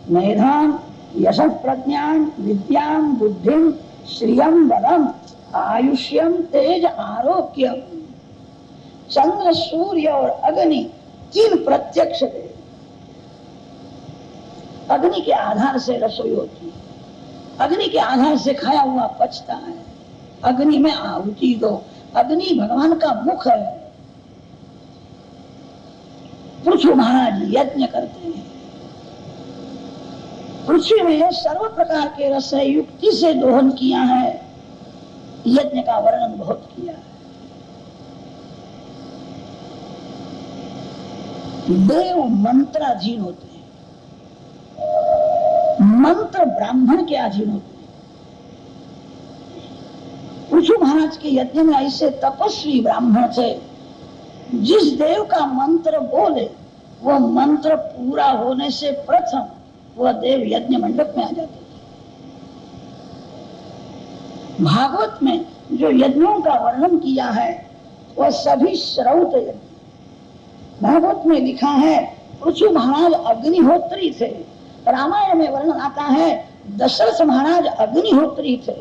मेधां यशः प्रज्ञां विद्यां बुद्धिं श्रियं बलम् आयुष्यम तेज आरोग्यम। चंद्र, सूर्य और अग्नि 3 प्रत्यक्ष देव। अग्नि के आधार से रसोई होती है, अग्नि के आधार से खाया हुआ पचता है। अग्नि में आहुति दो। अग्नि भगवान का मुख है। पृथु महाराज यज्ञ करते हैं। पृथ्वी में सर्व प्रकार के रस युक्ति से दोहन किया है। यज्ञ का वर्णन बहुत किया है। देव मंत्राधीन होते हैं, मंत्र ब्राह्मण के अधीन होते हैं। पृथु महाराज के यज्ञ में ऐसे तपस्वी ब्राह्मण थे, जिस देव का मंत्र बोले वो मंत्र पूरा होने से प्रथम वह देव यज्ञ मंडप में आ जाते थे। भागवत में जो यज्ञों का वर्णन किया है वह सभी श्रौत यज्ञ। भागवत में लिखा है पृथु महाराज अग्निहोत्री थे। रामायण में वर्णन आता है दशरथ महाराज अग्निहोत्री थे।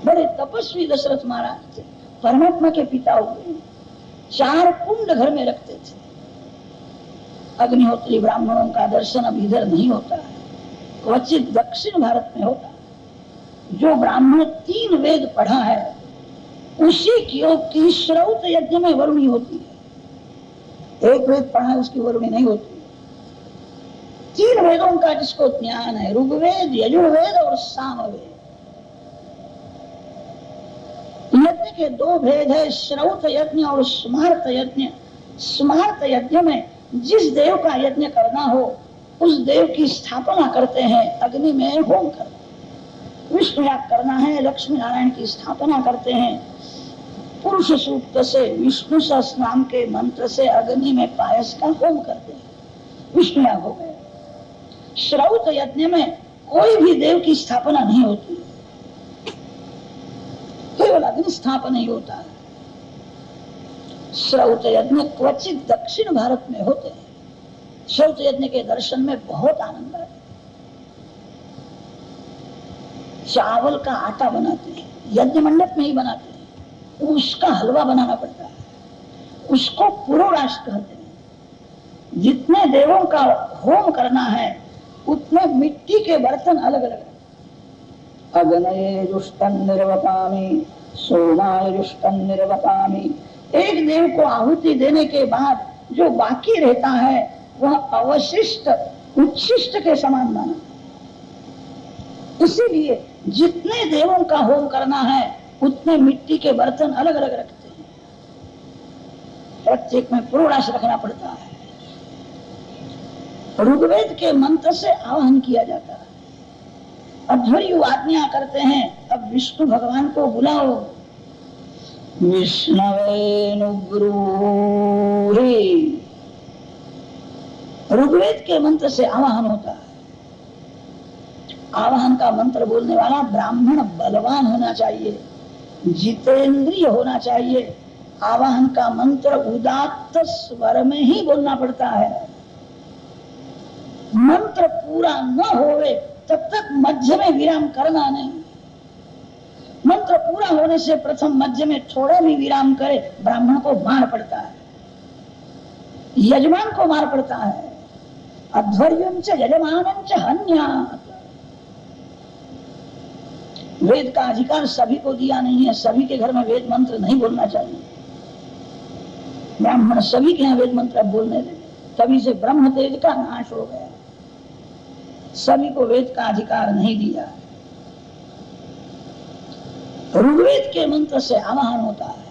बड़े तपस्वी दशरथ महाराज थे, परमात्मा के पिता हुए। 4 कुंड घर में रखते थे। अग्निहोत्री ब्राह्मणों का दर्शन अब इधर नहीं होता है, क्वचित दक्षिण भारत में होता है। जो ब्राह्मण 3 वेद पढ़ा है उसी की श्रौत यज्ञ में वरुणी होती है। 1 वेद पढ़ा है उसकी वरुणी नहीं होती। 3 वेदों का जिसको ज्ञान है, ऋग्वेद, यजुर्वेद और सामवेद। यज्ञ के 2 भेद है, श्रौत यज्ञ और स्मार्त यज्ञ। स्मार्त यज्ञ में जिस देव का यज्ञ करना हो उस देव की स्थापना करते हैं, अग्नि में होम करते हैं। विष्णु याग करना है, लक्ष्मी नारायण की स्थापना करते हैं। पुरुष सूक्त से, विष्णु सहस्रनाम के मंत्र से अग्नि में पायस का होम करते हैं, विष्णु याग हो गए। श्रौत यज्ञ में कोई भी देव की स्थापना नहीं होती, केवल अग्नि स्थापन ही होता है। श्रौत यज्ञ क्वचित दक्षिण भारत में होते हैं। श्रौत यज्ञ के दर्शन में बहुत आनंद आता है। चावल का आटा बनाते हैं, यज्ञ मंडप में ही बनाते हैं। उसका हलवा बनाना पड़ता है, उसको पुरोराश कहते हैं। जितने देवों का होम करना है उतने मिट्टी के बर्तन अलग अलग। अग्नये जुष्टं निर्वपामि, सोमाय जुष्टं निर्वपामि। एक देव को आहुति देने के बाद जो बाकी रहता है वह अवशिष्ट उच्छिष्ट के समान माना। इसीलिए जितने देवों का होम करना है उतने मिट्टी के बर्तन अलग अलग रखते हैं। प्रत्येक में पुरोराश रखना पड़ता है। ऋग्वेद के मंत्र से आवाहन किया जाता है। अध्वर्यु आज्ञा करते हैं, अब विष्णु भगवान को बुलाओ। विष्णवे नुब्रूहि। ऋग्वेद के मंत्र से आवाहन होता है। आवाहन का मंत्र बोलने वाला ब्राह्मण बलवान होना चाहिए, जितेंद्रिय होना चाहिए। आवाहन का मंत्र उदात्त स्वर में ही बोलना पड़ता है। मंत्र पूरा न होवे तब तक मध्य में विराम करना नहीं। मंत्र पूरा होने से प्रथम मध्य में थोड़ा भी विराम करे ब्राह्मण को मार पड़ता है, यजमान को मार पड़ता है। अध्वर्यं च यजमानं च हन्यात्। वेद का अधिकार सभी को दिया नहीं है, सभी के घर में वेद मंत्र नहीं बोलना चाहिए। ब्राह्मण सभी के यहाँ वेद मंत्र बोलने लगे, तभी से ब्रह्म तेज का नाश हो गया। सभी को वेद का अधिकार नहीं दिया। ऋग्वेद के मंत्र से आवाहन होता है।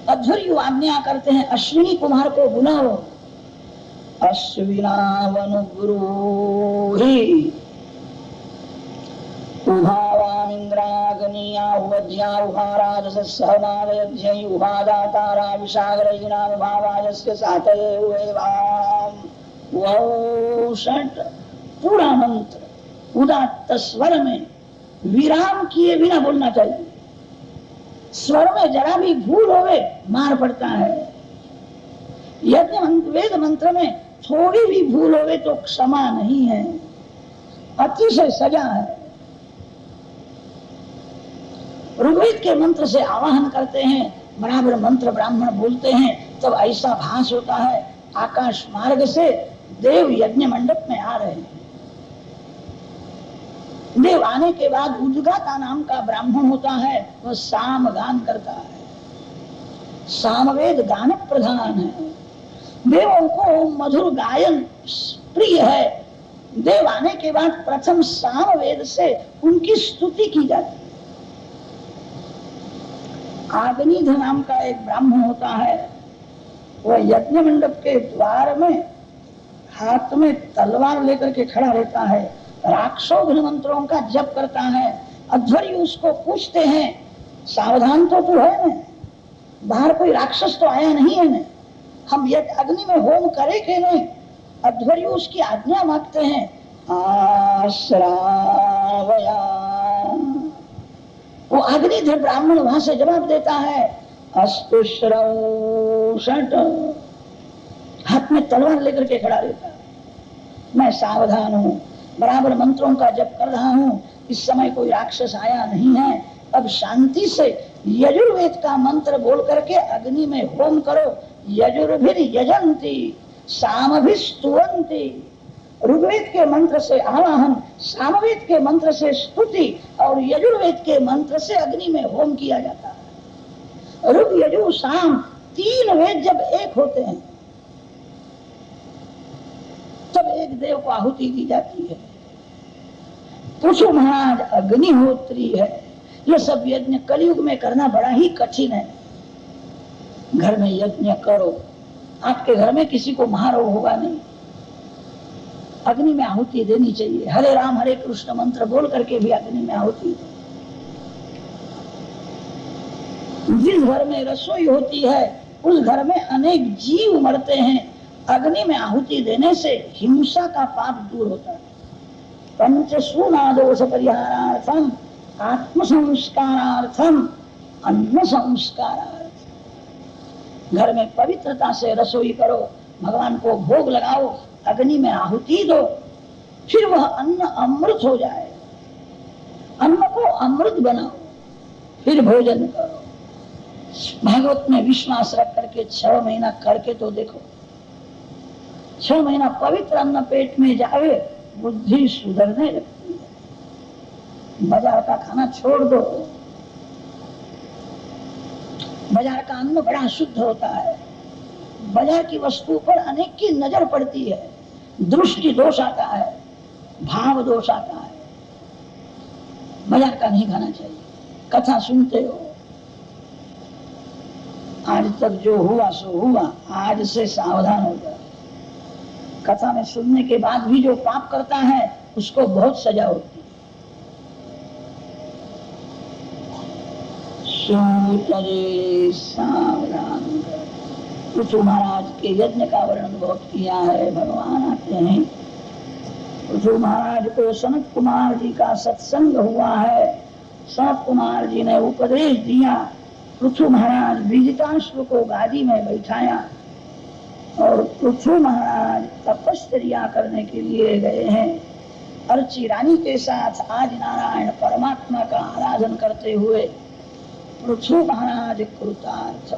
अध्वर्यु आज्ञा करते हैं, अश्विनी कुमार को बुलाओ। अश्विनावनुब्रूहि। उभावामिन्द्राग्निया उवध्या उभाराजसहनावयध्यै उभादातारा विशागरयिणाम भावाजस्य सातये उवेवाम। वौ षट पूरा मंत्र उदात्त स्वर में विराम किए बिना बोलना चाहिए। स्वर में जरा भी भूल होवे मार पड़ता है। यज्ञ वेद मंत्र में थोड़ी भी भूल होवे तो क्षमा नहीं है, अतिशय सजा है। ऋग्वेद के मंत्र से आवाहन करते हैं, बराबर मंत्र ब्राह्मण बोलते हैं, तब ऐसा भास होता है आकाश मार्ग से देव यज्ञ मंडप में आ रहे हैं। देव आने के बाद उद्गाता नाम का ब्राह्मण होता है, वह साम गान करता है। सामवेद गान प्रधान है, देवों को मधुर गायन प्रिय है। देव आने के बाद प्रथम सामवेद से उनकी स्तुति की जाती है। आग्निध नाम का एक ब्राह्मण होता है, वह यज्ञ मंडप के द्वार में हाथ में तलवार लेकर के खड़ा रहता है, राक्षोघ्न मंत्रों का जप करता है। अध्वर्यु उसको पूछते हैं, सावधान तो तू है न, बाहर कोई राक्षस तो आया नहीं है न, हम यज्ञ अग्नि में होम करे कि नहीं? अध्वर्यु उसकी आज्ञा मांगते हैं। आश्रावया, वो अग्निधर ब्राह्मण वहां से जवाब देता है, अस्तु श्रौषट, हाथ में तलवार लेकर के खड़ा रहता है। मैं सावधान हूँ, बराबर मंत्रों का जप कर रहा हूँ, इस समय कोई राक्षस आया नहीं है। अब शांति से यजुर्वेद का मंत्र बोल करके अग्नि में होम करो। यजुर्भिर यजंती सामभिस्तुवंती, ऋग्वेद के मंत्र से आवाहन, सामवेद के मंत्र से स्तुति और यजुर्वेद के मंत्र से अग्नि में होम किया जाता है। ऋग यजु साम तीन वेद जब एक होते हैं तब एक देव को आहुति दी जाती है। पृथु महाराज अग्निहोत्री है। यह सब यज्ञ कलयुग में करना बड़ा ही कठिन है। घर में यज्ञ करो, आपके घर में किसी को महारोग होगा नहीं, अग्नि में आहुति देनी चाहिए। हरे राम हरे कृष्ण मंत्र बोल करके भी अग्नि में आहुति दो। जिस घर में रसोई होती है उस घर में अनेक जीव मरते हैं। अग्नि में आहुति देने से हिंसा का पाप दूर होता है। पंचसूनादोष परिहारार्थम आत्म संस्कारार्थम अन्न संस्कारार्थम, घर में पवित्रता से रसोई करो, भगवान को भोग लगाओ, अग्नि में आहुति दो, फिर वह अन्न अमृत हो जाए। अन्न को अमृत बनाओ, फिर भोजन करो। भागवत में विश्वास रख करके 6 महीना करके तो देखो। 6 महीना पवित्र अन्न पेट में जाए, बुद्धि सुधरने लगती है। बाजार का खाना छोड़ दो, बाजार का अन्न बड़ा शुद्ध होता है। बाजार की वस्तु पर अनेक की नजर पड़ती है, दृष्टि दोष आता है, भाव दोष आता है। बाजार का नहीं खाना चाहिए। कथा सुनते हो, आज तक जो हुआ सो हुआ, आज से सावधान हो जाओ। कथा में सुनने के बाद भी जो पाप करता है उसको बहुत सजा होती है। सावधान। पृथु महाराज के यज्ञ का वर्णन बहुत किया है। भगवान आते हैं, पृथु महाराज को सनत कुमार जी का सत्संग हुआ है। सनत कुमार जी ने उपदेश दिया। पृथु महाराज विजिताश्व को गादी में बैठाया और पृथु महाराज तपश्चर्या करने के लिए गए हैं। अर्ची रानी के साथ आज नारायण परमात्मा का आराधन करते हुए पृथु महाराज कृतार्थ।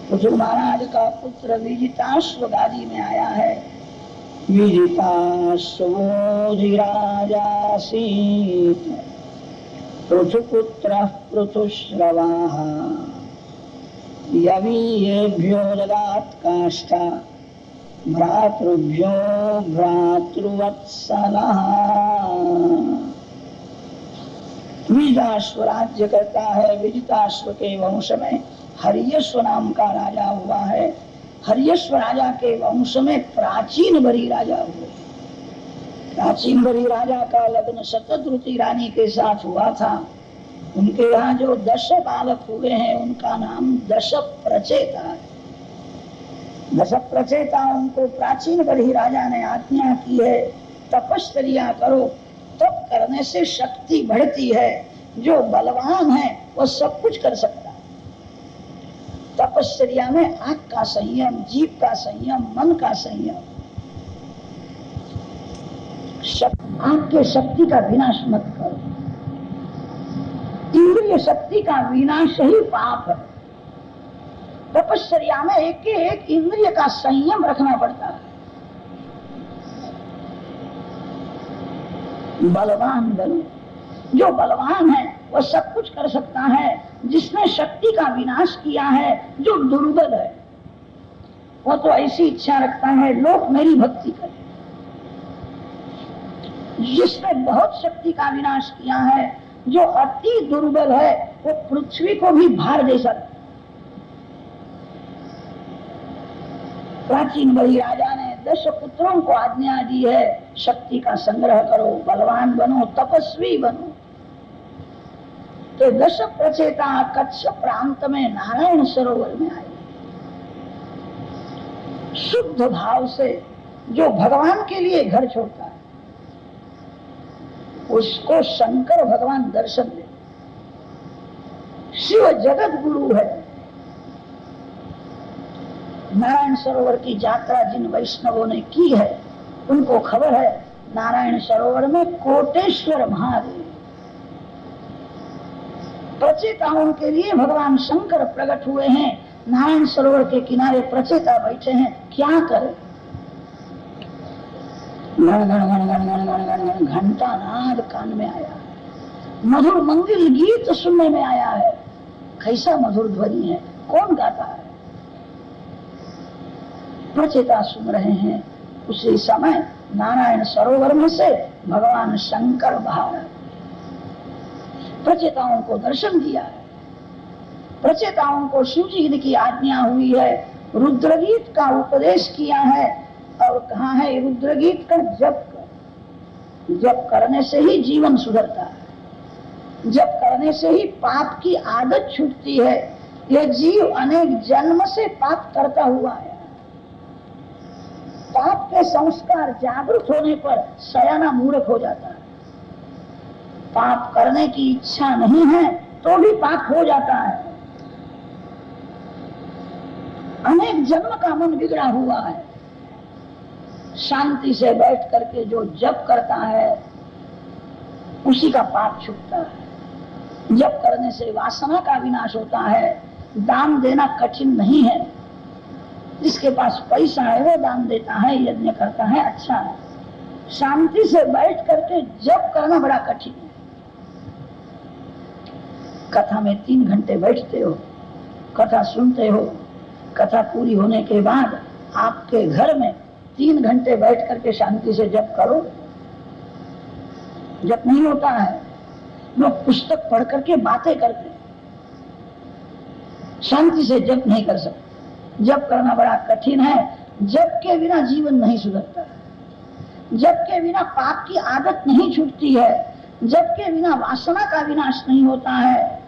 पृथु महाराज का पुत्र विजिताश्व गादी में आया है। विजिताश्वोधिराजासीत् पृथुपुत्रः पृथुश्रवाः यवीयेभ्यो ददात् काष्ठा भ्रातृभ्यो भ्रातृवत्सलः। विजिताश्व राज्य करता है। विजिताश्व के वंश में हर्यश्व नाम का राजा हुआ है। हर्यश्व राजा के वंश में प्राचीन बरी राजा हुए। प्राचीन बरी राजा का लग्न शतद्रुति रानी के साथ हुआ था। उनके यहाँ जो 10 बालक हुए हैं उनका नाम 10 प्रचेता है। 10 प्रचेताओं को प्राचीन बरी राजा ने आज्ञा की है, तपश्चर्या करो। तप करने से शक्ति बढ़ती है। जो बलवान है वह सब कुछ कर सकता है। तपश्चर्या में आंख का संयम, जीभ का संयम, मन का संयम। आंख के शक्ति का विनाश मत करो। इंद्रिय शक्ति का विनाश ही पाप है। तपश्चर्या में एक एक इंद्रिय का संयम रखना पड़ता है। बलवान बनो, जो बलवान है वह सब कुछ कर सकता है। जिसने शक्ति का विनाश किया है, जो दुर्बल है वो तो ऐसी इच्छा रखता है लोग मेरी भक्ति करें। जिसने बहुत शक्ति का विनाश किया है, जो अति दुर्बल है, वो पृथ्वी को भी भार दे सकता। प्राचीन बलि राजा ने 10 पुत्रों को आज्ञा दी है, शक्ति का संग्रह करो, बलवान बनो, तपस्वी बनो। तो 10 प्रचेता कच्छ प्रांत में नारायण सरोवर में आए। शुद्ध भाव से जो भगवान के लिए घर छोड़ता है, उसको शंकर भगवान दर्शन दे। शिव जगत गुरु है। नारायण सरोवर की यात्रा जिन वैष्णवों ने की है, उनको खबर है नारायण सरोवर में कोटेश्वर महादेव प्रचेताओं के लिए भगवान शंकर प्रकट हुए हैं। नारायण सरोवर के किनारे प्रचेता बैठे हैं, क्या करें? घंटा नाद कान में आया है, मधुर मंगल गीत सुनने में आया है। कैसा मधुर ध्वनि है, कौन गाता है? प्रचेता सुन रहे हैं। उसी समय नारायण सरोवर में से भगवान शंकर बाहर प्रचेताओं को दर्शन दिया है। प्रचेताओं को शिव जी की आज्ञा हुई है, रुद्रगीत का उपदेश किया है और कहा है रुद्रगीत का जप कर। जप करने से ही जीवन सुधरता है, जप करने से ही पाप की आदत छूटती है। यह जीव अनेक जन्म से पाप करता हुआ है। पाप के संस्कार जागृत होने पर सयाना मूर्ख हो जाता है। पाप करने की इच्छा नहीं है तो भी पाप हो जाता है। अनेक जन्म का मन बिगड़ा हुआ है। शांति से बैठ करके जो जप करता है, उसी का पाप छूटता है। जप करने से वासना का विनाश होता है। दान देना कठिन नहीं है। जिसके पास पैसा है वो दान देता है, यज्ञ करता है, अच्छा है। शांति से बैठ करके जप करना बड़ा कठिन है। कथा में 3 घंटे बैठते हो, कथा सुनते हो, कथा पूरी होने के बाद आपके घर में 3 घंटे बैठ करके शांति से जप करो। जप नहीं होता है। लोग पुस्तक पढ़ करके बातें करते, शांति से जप नहीं कर सकते। जप करना बड़ा कठिन है। जप के बिना जीवन नहीं सुधरता है। जप के बिना पाप की आदत नहीं छूटती है। जप के बिना वासना का विनाश नहीं होता है।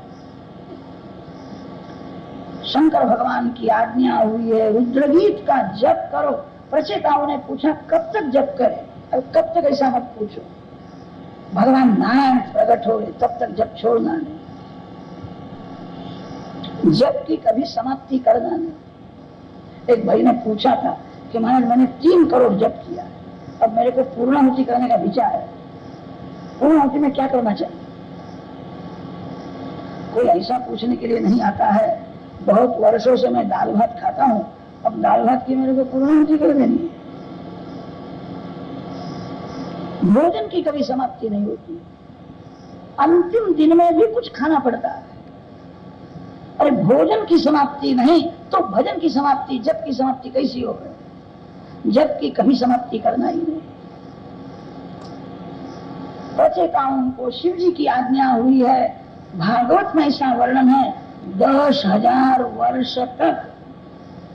शंकर भगवान की आज्ञा हुई है, रुद्रगीत का जप करो। प्रचेताओं ने पूछा कब तक जप करें? अब कब तक ऐसा मत पूछो, भगवान नारायण प्रकट हो गए तब तक जप छोड़ना नहीं। जप की कभी समाप्ति करना नहीं। एक भाई ने पूछा था कि महाराज मैंने 3 करोड़ जप किया, अब मेरे को पूर्णाहुति करने का विचार है, पूर्णाहुति में क्या करना चाहिए? कोई ऐसा पूछने के लिए नहीं आता है। बहुत वर्षों से मैं दाल भात खाता हूँ, अब दाल भात की मेरे को पूर्णाहुति कर देनी है। भोजन की कभी समाप्ति नहीं होती। अंतिम दिन में भी कुछ खाना पड़ता है। अरे भोजन की समाप्ति नहीं तो भजन की समाप्ति, जप की समाप्ति कैसी हो गई? जप की कभी समाप्ति करना ही नहीं। प्रचेताओं को शिव जी की आज्ञा हुई है। भागवत में ऐसा वर्णन है, 10,000 वर्ष तक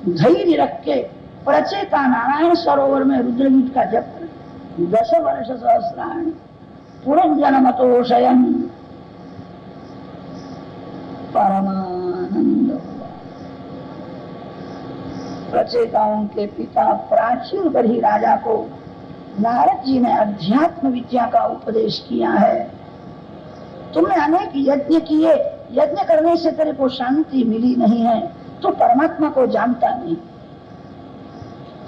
धैर्य रख के प्रचेता नारायण सरोवर में रुद्रगीत का जप करें। 10 वर्ष सहस्राणि पुरंजनमतो शयन परमानंद हुआ। प्रचेताओं के पिता प्राचीन बलि राजा को नारद जी ने अध्यात्म विद्या का उपदेश किया है। तुमने अनेक यज्ञ किए, यज्ञ करने से तेरे को शांति मिली नहीं है, तो परमात्मा को जानता नहीं,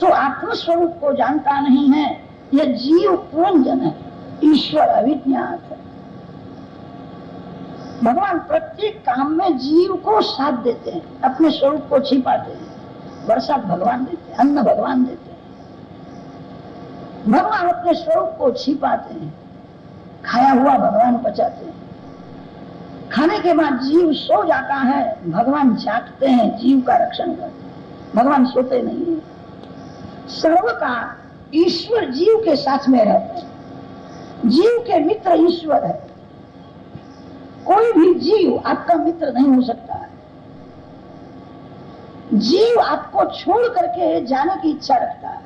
तो आत्मस्वरूप को जानता नहीं है। यह जीव पुरंजन है, ईश्वर अविज्ञात है। भगवान प्रत्येक काम में जीव को साथ देते हैं, अपने स्वरूप को छिपाते हैं। बरसात भगवान देते हैं, अन्न भगवान देते हैं, भगवान अपने स्वरूप को छिपाते हैं। खाया हुआ भगवान पचाते हैं। खाने के बाद जीव सो जाता है, भगवान जागते हैं, जीव का रक्षण करते हैं। भगवान सोते नहीं है। सर्वकाल ईश्वर जीव के साथ में रहते हैं। जीव के मित्र ईश्वर है। कोई भी जीव आपका मित्र नहीं हो सकता है। जीव आपको छोड़ करके जाने की इच्छा रखता है।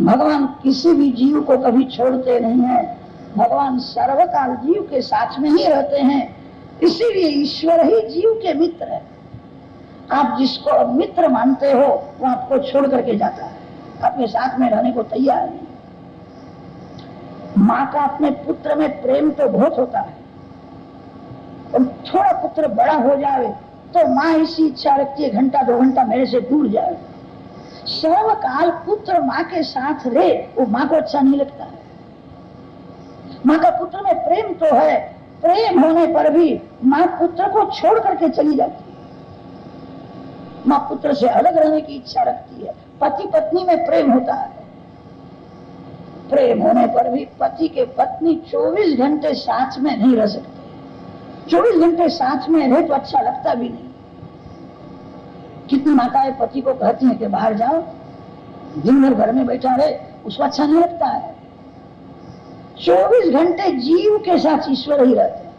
भगवान किसी भी जीव को कभी छोड़ते नहीं है। भगवान सर्वकाल जीव के साथ में ही रहते हैं। इसीलिए ईश्वर ही जीव के मित्र है। आप जिसको मित्र मानते हो वो आपको छोड़ करके जाता है, अपने साथ में रहने को तैयार नहीं। माँ का अपने पुत्र में प्रेम तो बहुत होता है, और थोड़ा पुत्र बड़ा हो जाए तो माँ इसी इच्छा रखती है घंटा 2 घंटा मेरे से दूर जाए। सर्वकाल पुत्र माँ के साथ रहे, वो माँ को अच्छा नहीं लगता है। माँ का पुत्र में प्रेम तो है, प्रेम होने पर भी माँ पुत्र को छोड़ करके चली जाती है। माँ पुत्र से अलग रहने की इच्छा रखती है। पति पत्नी में प्रेम होता है, प्रेम होने पर भी पति के पत्नी 24 घंटे साथ में नहीं रह सकते। 24 घंटे साथ में रहे तो अच्छा लगता भी नहीं। कितनी माताएं पति को कहती हैं कि बाहर जाओ, दिन भर घर में बैठा रहे, उसको अच्छा नहीं लगता है। 24 घंटे जीव के साथ ईश्वर ही रहते हैं।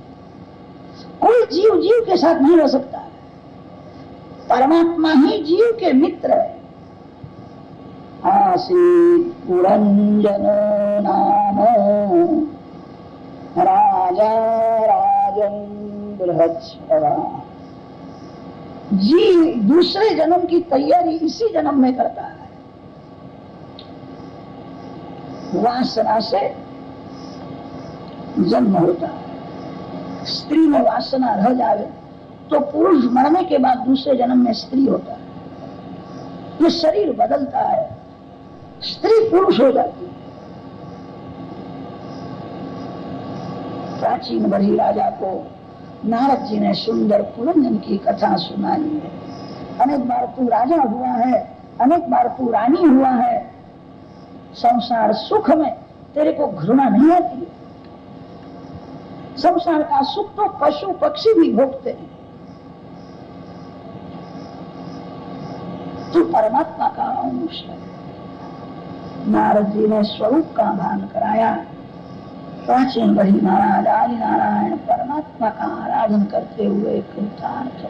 कोई जीव जीव के साथ नहीं रह सकता है। परमात्मा ही जीव के मित्र है। आसीत् पुरंजनो नाम राजा राजन बृहस्पति। जीव दूसरे जन्म की तैयारी इसी जन्म में करता है। वासना से जन्म होता है। स्त्री में वासना रह जाए तो पुरुष मरने के बाद दूसरे जन्म में स्त्री होता है। ये शरीर बदलता है, स्त्री पुरुष हो जाती है। प्राचीन बड़ी राजा को नारद जी ने सुंदर पुरंजन की कथा सुनाई है। अनेक बार तू राजा हुआ है, अनेक बार तू रानी हुआ है। संसार सुख में तेरे को घृणा नहीं आती है। संसार का सुख तो पशु पक्षी भी भोगते हैं। तू परमात्मा का अंश है। नारद जी ने स्वरूप का भान कराया। प्राचीन बड़ी महाराज आदि नारायण परमात्मा का आराधन करते हुए कृतार्थ।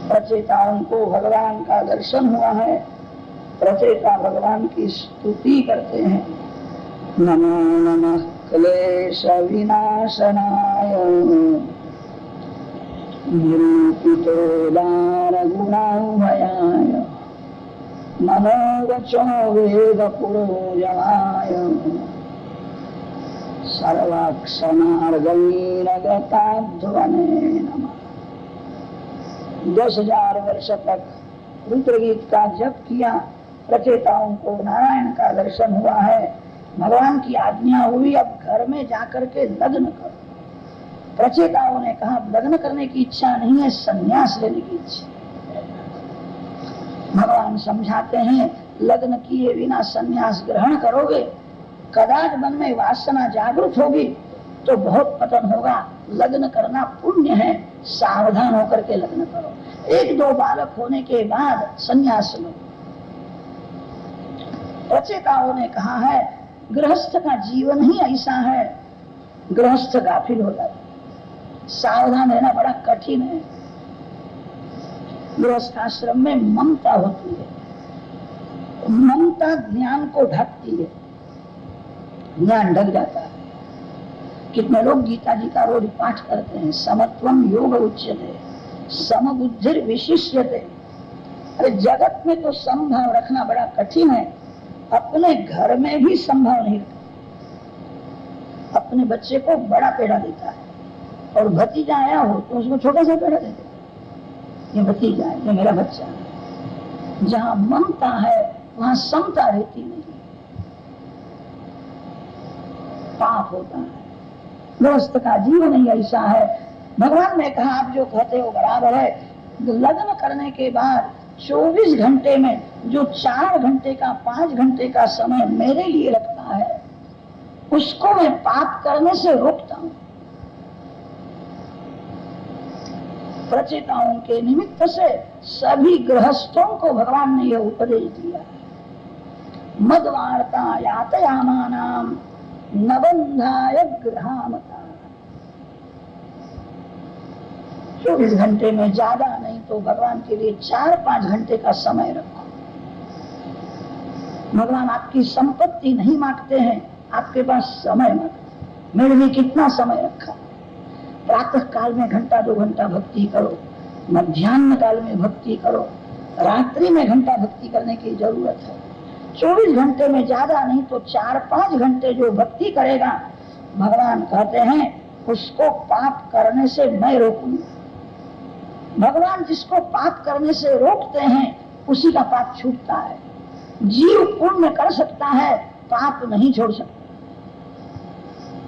प्रचेताओं को भगवान का दर्शन हुआ है। प्रचेता भगवान की स्तुति करते हैं। नमो नमः क्लेश विनाशनाय निरूपितो दार गुणाभयाय नमो वचो वेद पुरोजनाय सर्वाक्षमार्गीरगताध्वने नमः। 10,000 वर्ष तक रुद्रगीत का जप किया। प्रचेताओं को नारायण का दर्शन हुआ है। भगवान की आज्ञा हुई अब घर में जाकर के लग्न करो। प्रचेताओं ने कहा लग्न करने की इच्छा नहीं है, संन्यास लेने की इच्छा। भगवान समझाते हैं लग्न किए बिना संन्यास ग्रहण करोगे, कदाच मन में वासना जागृत होगी तो बहुत पतन होगा। लग्न करना पुण्य है, सावधान होकर के लग्न करो। 1-2 बालक होने के बाद संन्यास लो। प्रचेताओं ने कहा है गृहस्थ का जीवन ही ऐसा है, गृहस्थ गाफिल हो जाता है। सावधान रहना बड़ा कठिन है। गृहस्थाश्रम में ममता होती है। ममता ज्ञान को ढकती है, ज्ञान ढक जाता है। कितने लोग गीता जी का रोज पाठ करते हैं। समत्वम योग उच्यते समबुद्धिर विशिष्यते। अरे जगत में तो संभाव रखना बड़ा कठिन है, अपने घर में भी संभाव नहीं रखता। अपने बच्चे को बड़ा पेड़ा देता है और भतीजा आया हो तो उसको छोटा सा पेड़ा देते। ये भतीजा है, ये मेरा बच्चा है। जहाँ ममता है वहाँ समता रहती नहीं, पाप होता है। गृहस्थ का जीवन ही ऐसा है। भगवान ने कहा आप जो कहते हो बराबर है, लग्न करने के बाद 24 घंटे में जो 4 घंटे का 5 घंटे का समय मेरे लिए लगता है, उसको मैं पाप करने से रोकता हूं। प्रचेताओं के निमित्त से सभी गृहस्थों को भगवान ने यह उपदेश दिया है। मदवार्ता यातयामानाम नबंधाय गृहामता। 24 घंटे में ज्यादा नहीं तो भगवान के लिए 4-5 घंटे का समय रखो। भगवान आपकी संपत्ति नहीं मांगते हैं, आपके पास समय मांगते। मेरे लिए कितना समय रखा? प्रातः काल में घंटा 2 घंटा भक्ति करो, मध्याह्न काल में भक्ति करो, रात्रि में घंटा भक्ति करने की जरूरत है। 24 घंटे में ज्यादा नहीं तो 4-5 घंटे जो भक्ति करेगा, भगवान कहते हैं उसको पाप करने से मैं रोकूंगा। भगवान जिसको पाप करने से रोकते हैं उसी का पाप छूटता है। जीव पुण्य कर सकता है, पाप नहीं छोड़ सकता।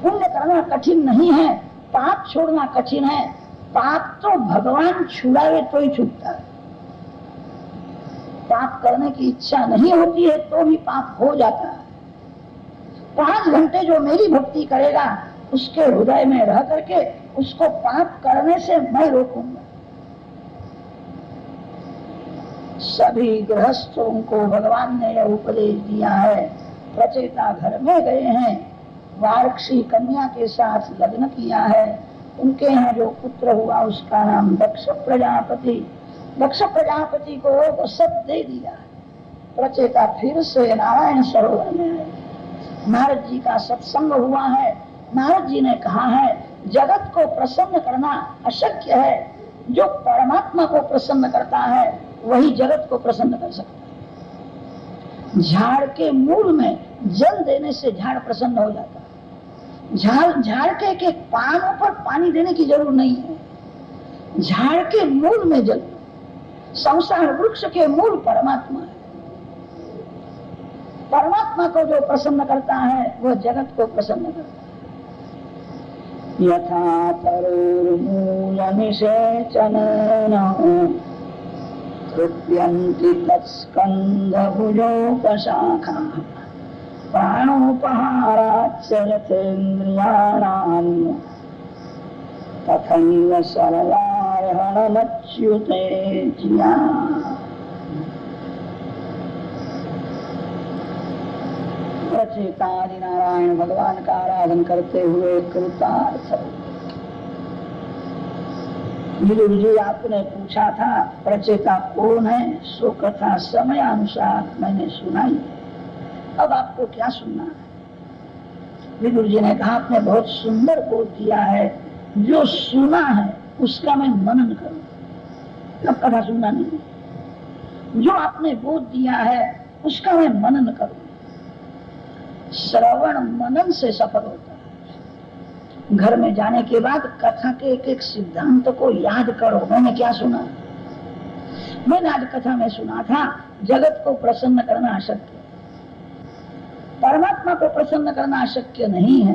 पुण्य करना कठिन नहीं है, पाप छोड़ना कठिन है। पाप तो भगवान छुड़ावे तो ही छूटता है। पाप करने की इच्छा नहीं होती है तो भी पाप हो जाता है। 5 घंटे जो मेरी भक्ति करेगा उसके हृदय में रह करके उसको पाप करने से मैं रोकूंगा। सभी गृहस्थों को भगवान ने यह उपदेश दिया है। प्रचेता घर में गए हैं, वार्क्षी कन्या के साथ लग्न किया है। उनके यहाँ जो पुत्र हुआ उसका नाम दक्ष प्रजापति। दक्ष प्रजापति को सब दे दिया। प्रचेता फिर से नारायण सरोवर में आए। नारद जी का सत्संग हुआ है। नारद जी ने कहा है जगत को प्रसन्न करना अशक्य है, जो परमात्मा को प्रसन्न करता है वही जगत को प्रसन्न कर सकता है। झाड़ के मूल में जल देने से झाड़ प्रसन्न हो जाता है। झाड़ के पानों पर पानी देने की जरूरत नहीं है। झाड़ के मूल में जल। संसार वृक्ष के मूल परमात्मा है। परमात्मा को जो प्रसन्न करता है वह जगत को प्रसन्न करता है। यथा तरुर्मूलनिषेचनेन तृप्यन्ति तत्स्कन्धभुजोपशाखाः प्राणोपहाराच्च यथेन्द्रियाणाम् तथैव सर्वार्हणमच्युते जिया। प्रचेतादि नारायण भगवान का आराधन करते हुए कृतार्थ। विदुर जी आपने पूछा था प्रचेता कौन है, सो कथा समय अनुसार मैंने सुनाई। अब आपको क्या सुनना है? विदुर जी ने कहा आपने बहुत सुंदर बोध दिया है, जो सुना है उसका मैं मनन करूं। अब कथा सुनना नहीं, जो आपने बोध दिया है उसका मैं मनन करूं। श्रवण मनन से सफल होता है। घर में जाने के बाद कथा के एक एक सिद्धांत को याद करो। मैंने क्या सुना? मैंने आज कथा में सुना था जगत को प्रसन्न करना अशक्य, परमात्मा को प्रसन्न करना अशक्य नहीं है।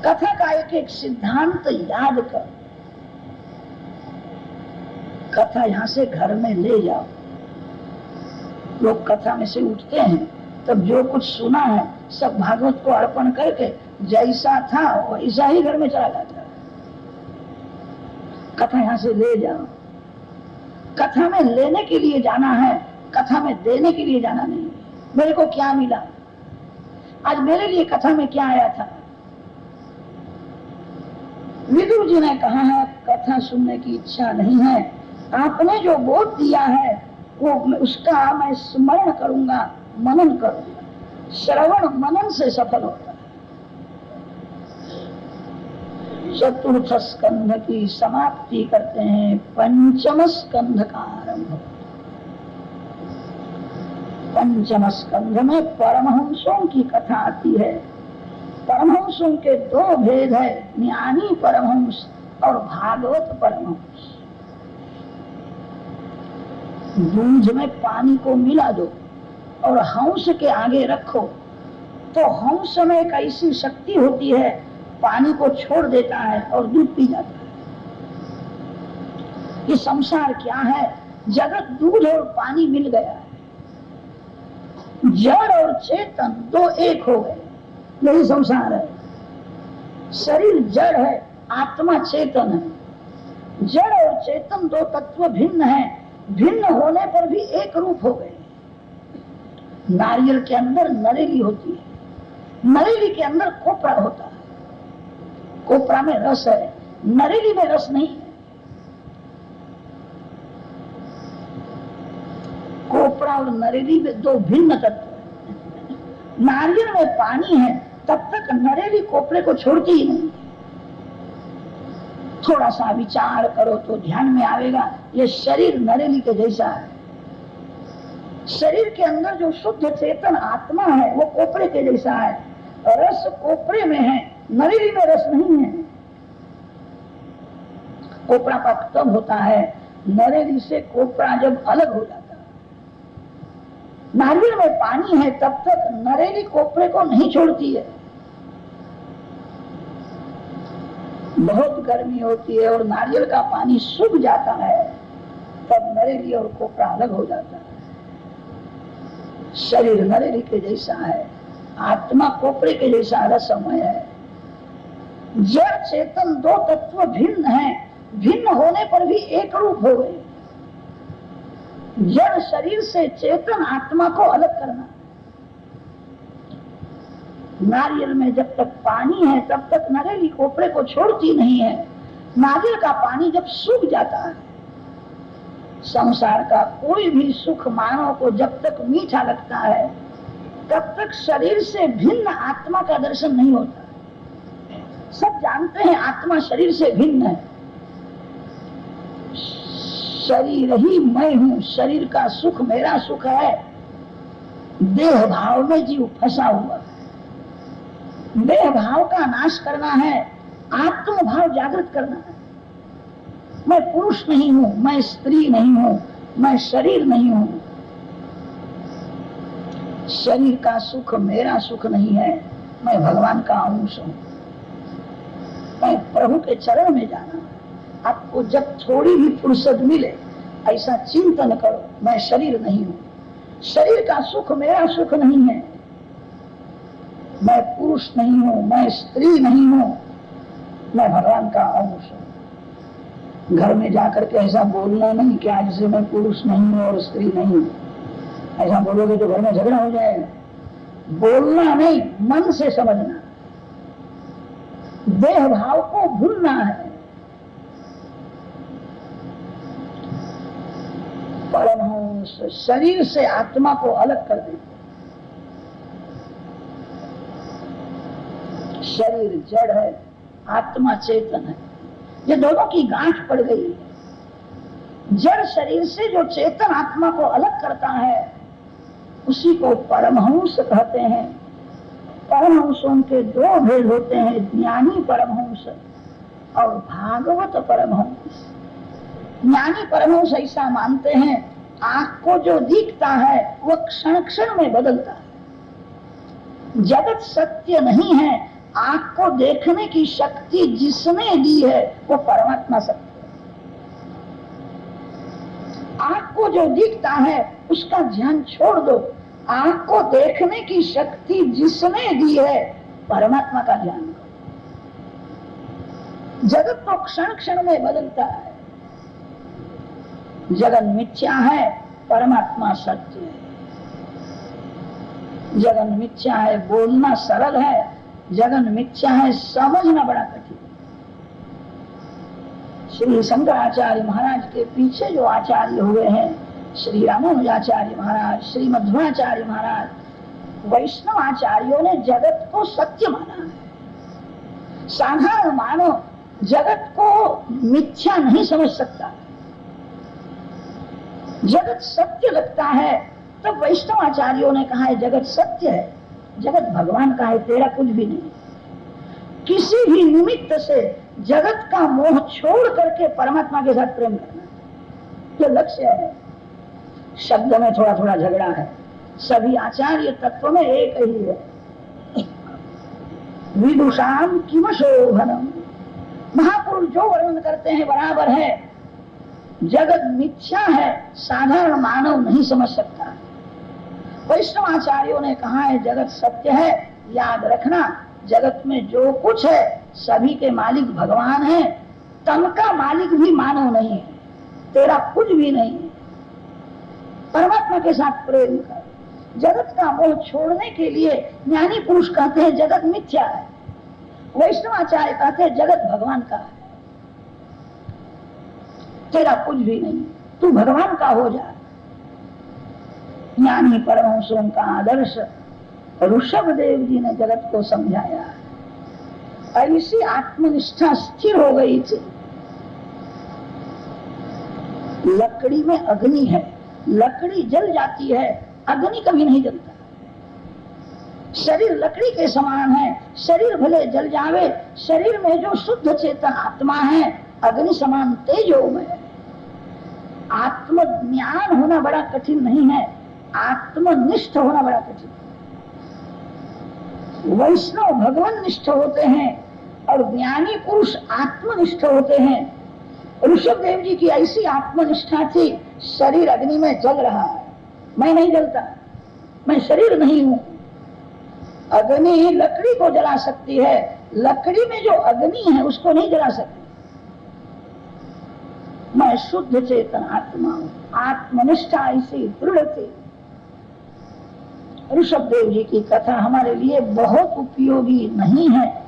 कथा का एक एक सिद्धांत याद कर, कथा यहां से घर में ले जाओ। लोग कथा में से उठते हैं तब जो कुछ सुना है सब भागवत को अर्पण करके जैसा था वैसा ही घर में चला जाता है। कथा यहां से ले जाओ। कथा में लेने के लिए जाना है, कथा में देने के लिए जाना नहीं। मेरे को क्या मिला आज, मेरे लिए कथा में क्या आया था? विदुर जी ने कहा है कथा सुनने की इच्छा नहीं है, आपने जो बोध दिया है वो उसका मैं स्मरण करूंगा, मनन करूंगा। श्रवण मनन से सफल होता है। चतुर्थ स्कंध की समाप्ति करते हैं, पंचम स्कंध का आरंभ। पंचम स्कंध में परमहंसों की कथा आती है। परमहंसों के 2 भेद है, ज्ञानी परमहंस और भागवत परमहंस। दूध में पानी को मिला दो और हंस के आगे रखो तो हंस में एक ऐसी शक्ति होती है पानी को छोड़ देता है और दूध पी जाता है। ये संसार क्या है? जगत दूध और पानी मिल गया है, जड़ और चेतन दो एक हो गए, यही संसार है। शरीर जड़ है, आत्मा चेतन है। जड़ और चेतन दो तत्व भिन्न है, भिन्न होने पर भी एक रूप हो गए। नारियल के अंदर नरेली होती है, नरेली के अंदर कोपरा होता है, कोपरा में रस है, नरेली में रस नहीं है। कोपरा और नरेली में दो भिन्न तत्व है। नारियल में पानी है, तब तक नरेली कोपरे को छोड़ती ही नहीं। थोड़ा सा विचार करो तो ध्यान में आएगा, ये शरीर नरेली के जैसा है। शरीर के अंदर जो शुद्ध चेतन आत्मा है वो कोपरे के जैसा है। रस कोपरे में है, नरेली में रस नहीं है। कोपरा पक तब होता है नरेली से कोपरा जब अलग हो जाता है। नारियल में पानी है, तब तक नरेली कोपरे को नहीं छोड़ती है। बहुत गर्मी होती है और नारियल का पानी सूख जाता है, तब नरेली और कोपरा अलग हो जाता है। शरीर नरेली के जैसा है, आत्मा कोपरे के जैसा रसमय है। जड़ चेतन दो तत्व भिन्न हैं, भिन्न होने पर भी एक रूप हो गए। जड़ शरीर से चेतन आत्मा को अलग करना। नारियल में जब तक पानी है तब तक नरेली कोपरे को छोड़ती नहीं है। नारियल का पानी जब सूख जाता है, संसार का कोई भी सुख मानव को जब तक मीठा लगता है तब तक शरीर से भिन्न आत्मा का दर्शन नहीं होता। सब जानते हैं आत्मा शरीर से भिन्न है। शरीर ही मैं हूं, शरीर का सुख मेरा सुख है। देह भाव में जीव फंसा हुआ है। देह भाव का नाश करना है, आत्म भाव जागृत करना है। मैं पुरुष नहीं हूं, मैं स्त्री नहीं हूं, मैं शरीर नहीं हूं। शरीर का सुख मेरा सुख नहीं है, मैं भगवान का अंश हूं। मैं प्रभु के चरण में जाना। आपको जब थोड़ी भी फुर्सत मिले ऐसा चिंतन करो, मैं शरीर नहीं हूं, शरीर का सुख मेरा सुख नहीं है। मैं पुरुष नहीं हूं, मैं स्त्री नहीं हूं, मैं भगवान का अंश हूं। घर में जाकर के ऐसा बोलना नहीं कि आज से मैं पुरुष नहीं हूं और स्त्री नहीं हूं। ऐसा बोलोगे तो घर में झगड़ा हो जाएगा। बोलना नहीं, मन से समझना। देह भाव को भूलना है। परमहंस शरीर से आत्मा को अलग कर देते। शरीर जड़ है, आत्मा चेतन है। ये दोनों की गांठ पड़ गई है। जड़ शरीर से जो चेतन आत्मा को अलग करता है उसी को परमहंस कहते हैं। परमहंसों के दो भेद होते हैं, ज्ञानी परमहंस और भागवत परमहंस। ज्ञानी परमहंस ऐसा मानते हैं, आंख को जो दिखता है वह क्षण क्षण में बदलता है। जगत सत्य नहीं है, आंख को देखने की शक्ति जिसने दी है वो परमात्मा सत्य है। आंख को जो दिखता है उसका ध्यान छोड़ दो, आंख को देखने की शक्ति जिसने दी है परमात्मा का ध्यान करो। जगत तो क्षण क्षण में बदलता है। जगत मिथ्या है, परमात्मा सत्य है। जगत मिथ्या है, बोलना सरल है, जगत मिथ्या है, समझना बड़ा कठिन। श्री शंकराचार्य महाराज के पीछे जो आचार्य हुए हैं, श्री रामानुजाचार्य महाराज, श्री मध्वाचार्य महाराज, वैष्णव आचार्यों ने जगत को सत्य माना है। साधारण मानव जगत को मिथ्या नहीं समझ सकता। जगत सत्य लगता है तब वैष्णव आचार्यों ने कहा है जगत सत्य है, जगत भगवान का है, तेरा कुछ भी नहीं। किसी भी निमित्त से जगत का मोह छोड़ करके परमात्मा के साथ प्रेम करना, ये लक्ष्य है। शब्द में थोड़ा थोड़ा झगड़ा है, सभी आचार्य तत्व में एक ही है। विदुषाम किम शोभनम। महापुरुष जो वर्णन करते हैं बराबर है। जगत मिथ्या है, साधारण मानव नहीं समझ सकता। वैष्णवाचार्यों ने कहा है जगत सत्य है। याद रखना, जगत में जो कुछ है सभी के मालिक भगवान है। तन का मालिक भी मानव नहीं है, तेरा कुछ भी नहीं है। परमात्मा के साथ प्रेम कर। जगत का मोह छोड़ने के लिए ज्ञानी पुरुष कहते हैं जगत मिथ्या है। वैष्णवाचार्य कहते हैं जगत भगवान का है, तेरा कुछ भी नहीं, तू भगवान का हो जा। ज्ञानी परमहंसों का आदर्श ऋषभ देव जी ने जगत को समझाया। ऐसी आत्मनिष्ठा स्थिर हो गई थी। लकड़ी में अग्नि है, लकड़ी जल जाती है, अग्नि कभी नहीं जलता। शरीर लकड़ी के समान है, शरीर भले जल जावे, शरीर में जो शुद्ध चेतन आत्मा है अग्नि समान तेजोमय है। आत्मज्ञान होना बड़ा कठिन नहीं है, आत्मनिष्ठ होना बड़ा कठिन है। वैष्णव भगवान निष्ठ होते हैं और ज्ञानी पुरुष आत्मनिष्ठ होते हैं। ऋषभ देव जी की ऐसी आत्मनिष्ठा थी, शरीर अग्नि में जल रहा है, मैं नहीं जलता, मैं शरीर नहीं हूं। अग्नि लकड़ी को जला सकती है, लकड़ी में जो अग्नि है उसको नहीं जला सकती। मैं शुद्ध चेतन आत्मा हूं। आत्मनिष्ठा ऐसी दृढ़ थी। ऋषभ देव जी की कथा हमारे लिए बहुत उपयोगी नहीं है,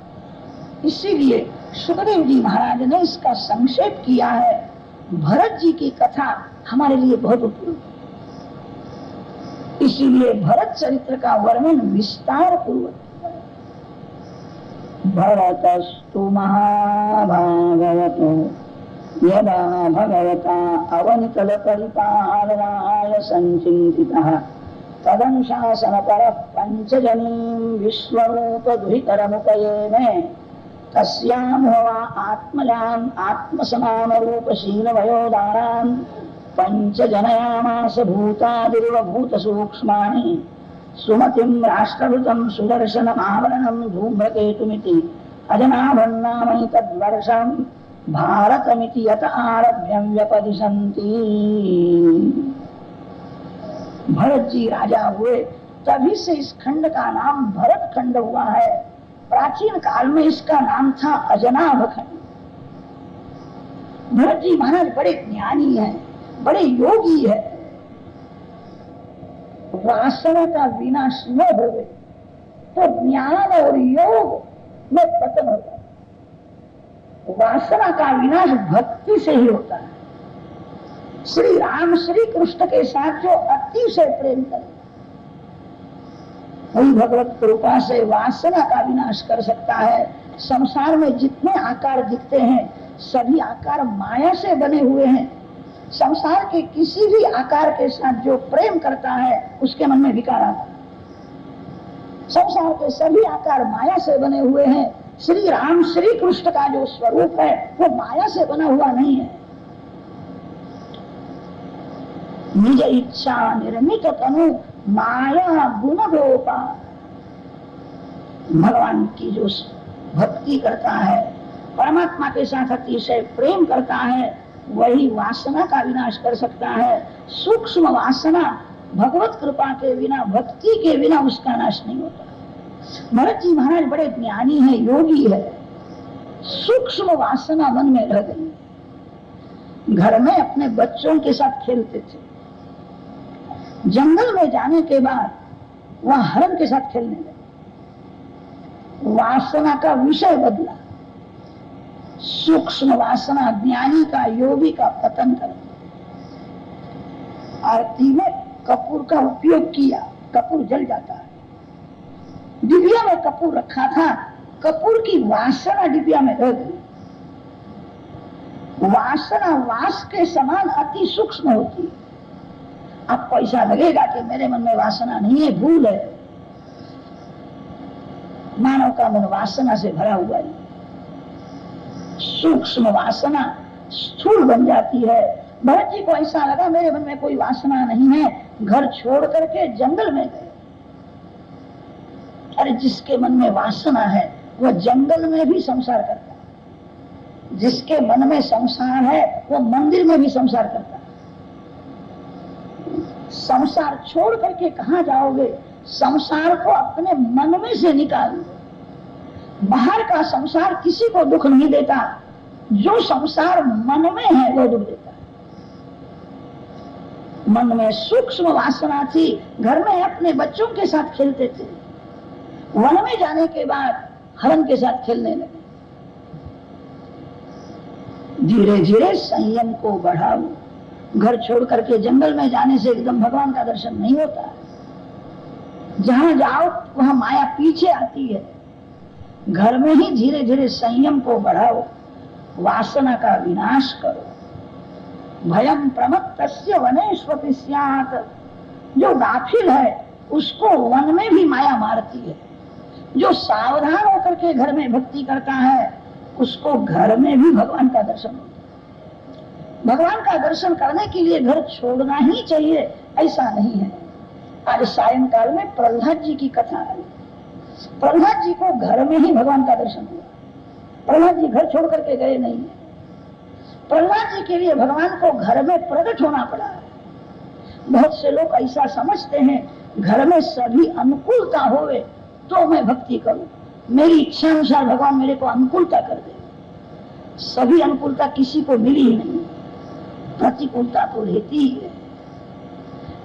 इसीलिए सुखदेव जी महाराज ने इसका संक्षेप किया है। भरत जी की कथा हमारे लिए बहुत उपयोगी, इसीलिए भरत चरित्र का वर्णन विस्तार पूर्वक। भरतस्तु महाभागवतो यदा भगवता अवनितल परिपालनाय संचिन्तितः तदनुशासनपरः पंचजनीं विश्वरूप दुहितरमुपयेमे तस्यां भवा आत्मजान् आत्मसमानरूपशीलवयोदारान् पंचजनयामास भूतादिर्व भूतसूक्ष्माणि सुमतिं राष्ट्रभृतं सुदर्शनमावरणं धूम्रकेतुमिति अजनाभन्नामहि तद्वर्षं भारतमिति यत आरभ्यं व्यपदिशन्ति। भरत जी राजा हुए, तभी से इस खंड का नाम भरत खंड हुआ है। प्राचीन काल में इसका नाम था अजनाभ खंड। भरत जी महाराज बड़े ज्ञानी हैं, बड़े योगी है। वासना का विनाश न हो तो ज्ञान और योग में पतन होता है। वासना का विनाश भक्ति से ही होता है। श्री राम श्री कृष्ण के साथ जो अतिशय प्रेम करे वही भगवत कृपा से वासना का विनाश कर सकता है। संसार में जितने आकार दिखते हैं सभी आकार माया से बने हुए हैं। संसार के किसी भी आकार के साथ जो प्रेम करता है उसके मन में विकार आता है। संसार के सभी आकार माया से बने हुए हैं। श्री राम श्री कृष्ण का जो स्वरूप है वो माया से बना हुआ नहीं है। निज इच्छा निर्मित तनु माया गुण गोपा। भगवान की जो भक्ति करता है, परमात्मा के साथ अतिशय प्रेम करता है, वही वासना का विनाश कर सकता है। सूक्ष्म वासना भगवत कृपा के बिना, भक्ति के बिना उसका नाश नहीं होता। भरत जी महाराज बड़े ज्ञानी है, योगी है। सूक्ष्म वासना मन में रह गई। घर में अपने बच्चों के साथ खेलते थे, जंगल में जाने के बाद वह हरण के साथ खेलने लगे। वासना का विषय बदला। सूक्ष्म वासना ज्ञानी का, योगी का पतन कर दिया। आरती में कपूर का उपयोग किया, कपूर जल जाता है। डिबिया में कपूर रखा था, कपूर की वासना डिबिया में रह गई। वासना वास के समान अति सूक्ष्म होती है। आपको ऐसा लगेगा कि मेरे मन में वासना नहीं है, भूल है। मानव का मन वासना से भरा हुआ है। सूक्ष्म वासना स्थूल बन जाती है। भरत जी को ऐसा लगा मेरे मन में कोई वासना नहीं है, घर छोड़ करके जंगल में गए। अरे जिसके मन में वासना है वह जंगल में भी संसार करता है। जिसके मन में संसार है वो मंदिर में भी संसार करता है। संसार छोड़ करके कहां जाओगे? संसार को अपने मन में से निकालो। बाहर का संसार किसी को दुख नहीं देता, जो संसार मन में है वो दुख देता है। मन में सूक्ष्म वासना थी, घर में अपने बच्चों के साथ खेलते थे, वन में जाने के बाद हरण के साथ खेलने लगे। धीरे धीरे संयम को बढ़ाओ। घर छोड़ करके जंगल में जाने से एकदम भगवान का दर्शन नहीं होता। जहां जाओ वहां माया पीछे आती है। घर में ही धीरे धीरे संयम को बढ़ाओ, वासना का विनाश करो। भयम प्रमत्तस्य वनेष्वपि स्यात्। जो गाफिल है उसको वन में भी माया मारती है। जो सावधान होकर के घर में भक्ति करता है उसको घर में भी भगवान का दर्शन होता है। भगवान का दर्शन करने के लिए घर छोड़ना ही चाहिए ऐसा नहीं है। आज सायंकाल में प्रहलाद जी की कथा है। प्रहलाद जी को घर में ही भगवान का दर्शन हुआ। प्रहलाद जी घर छोड़ करके गए नहीं है। प्रहलाद जी के लिए भगवान को घर में प्रकट होना पड़ा है। बहुत से लोग ऐसा समझते हैं घर में सभी अनुकूलता होवे तो मैं भक्ति करूं, मेरी इच्छा अनुसार भगवान मेरे को अनुकूलता कर दे। सभी अनुकूलता किसी को मिली ही नहीं, प्रतिकूलता तो रहती ही है।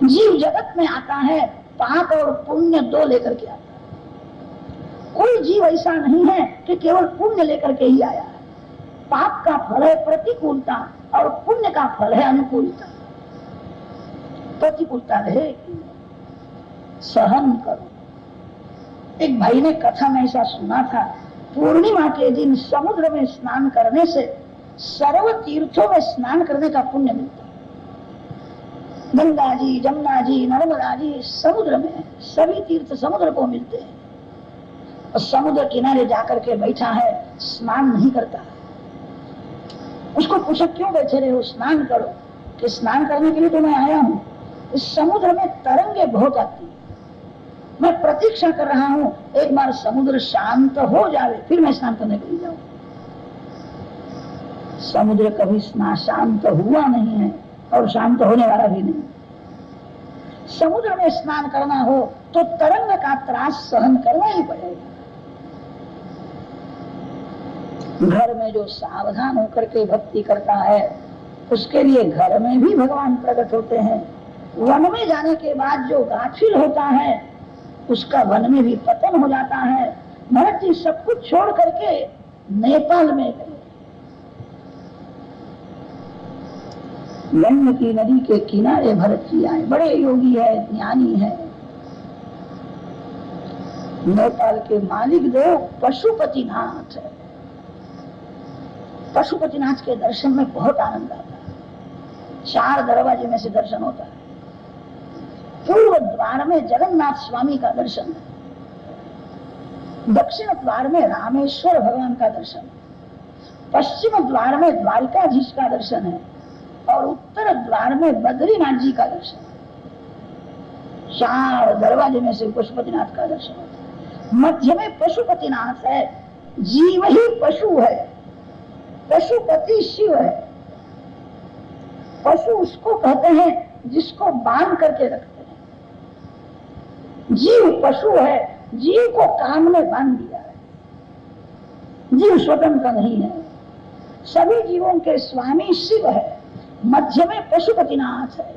जीव जगत में आता है पाप और पुण्य दो लेकर के आता है। कोई जीव ऐसा नहीं है कि केवल पुण्य लेकर के ही आया है। पाप का फल है प्रतिकूलता और पुण्य का फल है अनुकूलता। प्रतिकूलता रहे सहन करो। एक भाई ने कथा में ऐसा सुना था, पूर्णिमा के दिन समुद्र में स्नान करने से सर्व तीर्थों में स्नान करने का पुण्य मिलता है। गंगा जी, जमुना जी, नर्मदा जी समुद्र में, सभी तीर्थ समुद्र को मिलते हैं। और समुद्र किनारे जाकर के बैठा है, स्नान नहीं करता है। उसको पूछा क्यों बैठे रहे हो, स्नान करो। कि स्नान करने के लिए तो मैं आया हूँ, इस समुद्र में तरंगे बहुत आती है, मैं प्रतीक्षा कर रहा हूँ एक बार समुद्र शांत हो जाए फिर मैं स्नान करने के लिए जाऊं। समुद्र कभी शांत हुआ नहीं है और शांत होने वाला भी नहीं। समुद्र में स्नान करना हो तो तरंग का त्रास सहन करना ही पड़ेगा। घर में जो सावधान होकर के भक्ति करता है उसके लिए घर में भी भगवान प्रकट होते हैं। वन में जाने के बाद जो गाफिल होता है उसका वन में भी पतन हो जाता है। भरत जी सब कुछ छोड़ करके नेपाल में गए। गंडकी नदी के किनारे भरत जी आए। बड़े योगी है, ज्ञानी है। नेपाल के मालिक देव पशुपतिनाथ है। पशुपतिनाथ के दर्शन में बहुत आनंद आता है। 4 दरवाजे में से दर्शन होता है। पूर्व द्वार में जगन्नाथ स्वामी का दर्शन है, दक्षिण द्वार में रामेश्वर भगवान का दर्शन है, पश्चिम द्वार में द्वारिकाधीश का दर्शन है और उत्तर द्वार में बद्रीनाथ जी का दर्शन है। 4 दरवाजे में से पशुपतिनाथ का दर्शन होता है। मध्य में पशुपतिनाथ है। जीव ही पशु है, पशुपति शिव है। पशु उसको कहते हैं जिसको बांध करके रखते हैं। जीव पशु है, जीव को काम में बांध दिया है। जीव स्वतंत्र नहीं है। सभी जीवों के स्वामी शिव है। मध्य में पशुपतिनाथ है।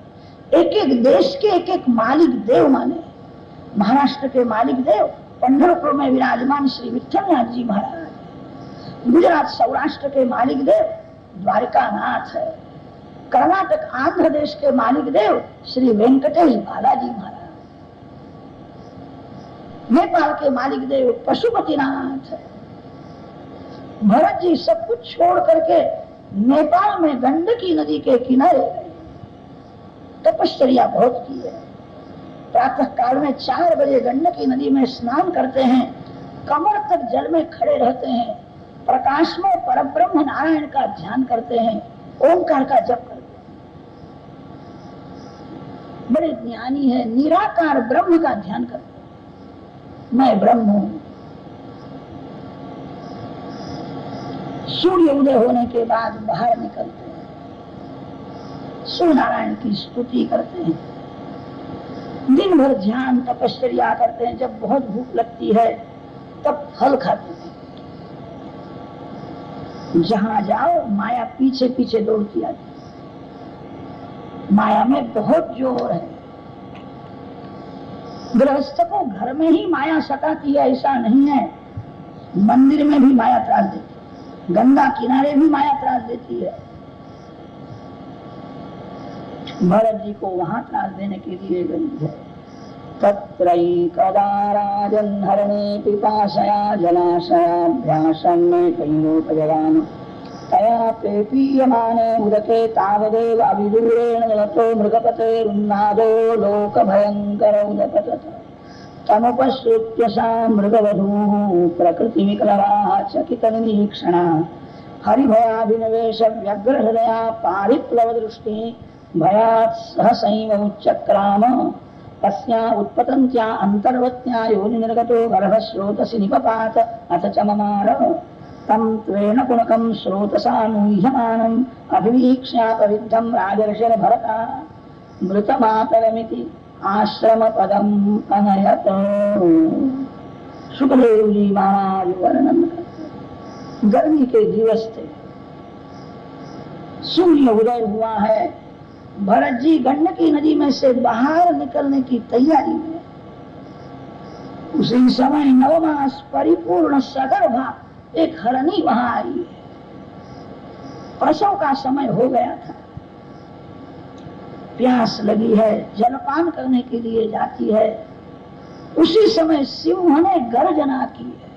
एक एक देश के एक एक मालिक देव माने। महाराष्ट्र के मालिक देव पंढरपुर में विराजमान श्री विठ्ठलनाथ जी महाराज। गुजरात सौराष्ट्र के मालिक देव द्वारिकानाथ है। कर्नाटक आंध्र देश के मालिक देव श्री वेंकटेश बालाजी महाराज। नेपाल के मालिक देव पशुपतिनाथ है। भरत जी सब कुछ छोड़ करके नेपाल में गंडकी नदी के किनारे गए। तपश्चर्या बहुत की है। प्रातः काल में 4 बजे गंडकी नदी में स्नान करते हैं, कमर तक जल में खड़े रहते हैं, प्रकाश में परब्रह्म नारायण का ध्यान करते हैं, ओंकार का जप करते हैं। बड़े ज्ञानी है, निराकार ब्रह्म का ध्यान करते हैं। मैं ब्रह्म हूं। सूर्य उदय होने के बाद बाहर निकलते हैं, सूर्य नारायण की स्तुति करते हैं, दिन भर ध्यान तपश्चर्या करते हैं। जब बहुत भूख लगती है तब फल खाते हैं। जहां जाओ माया पीछे पीछे दौड़ती आती है। माया में बहुत जोर है। गृहस्थ को घर में ही माया सताती है ऐसा नहीं है, मंदिर में भी माया त्रास देती है, गंगा किनारे भी माया त्रास देती है। भरत जी को वहां त्रास देने के लिए गई है। तत्रैकदा राजन् हरणे पिपासया जलाशयाभ्यासं कैलोपजगान तया पेपीयमाने उदके तावदेव अविदूरेण गलतो मृगपतेरुन्नादो लोकभयङ्कर उदपतत तमुपश्रुत्य सा मृगवधूः प्रकृतिविकलवा चकितनिरीक्षणा हरिभयाभिनिवेश व्यग्रहृदया पारिप्लवदृष्टिः भयात् सहसैव उच्चक्राम तस्या उत्पतन्त्या अन्तर्वत्या योनिनिर्गतो गर्भस्रोतसि निपपात अथ च ममार तं त्वेन पुनकं स्रोतसानूह्यमानम् अभिवीक्ष्यापविद्धं राजर्षिर् भरता मृतमातरमिति आश्रमपदम् अनयत। सुखदेव जी महाराज वर्णन करते, गर्मी के दिवस थे, सूर्य उदय हुआ है। भरत जी गंडकी नदी में से बाहर निकलने की तैयारी में। उसी समय 9 मास परिपूर्ण सगर्भा एक हरणी वहां आई है। प्रसव का समय हो गया था, प्यास लगी है, जलपान करने के लिए जाती है। उसी समय सिंह ने गर्जना की है।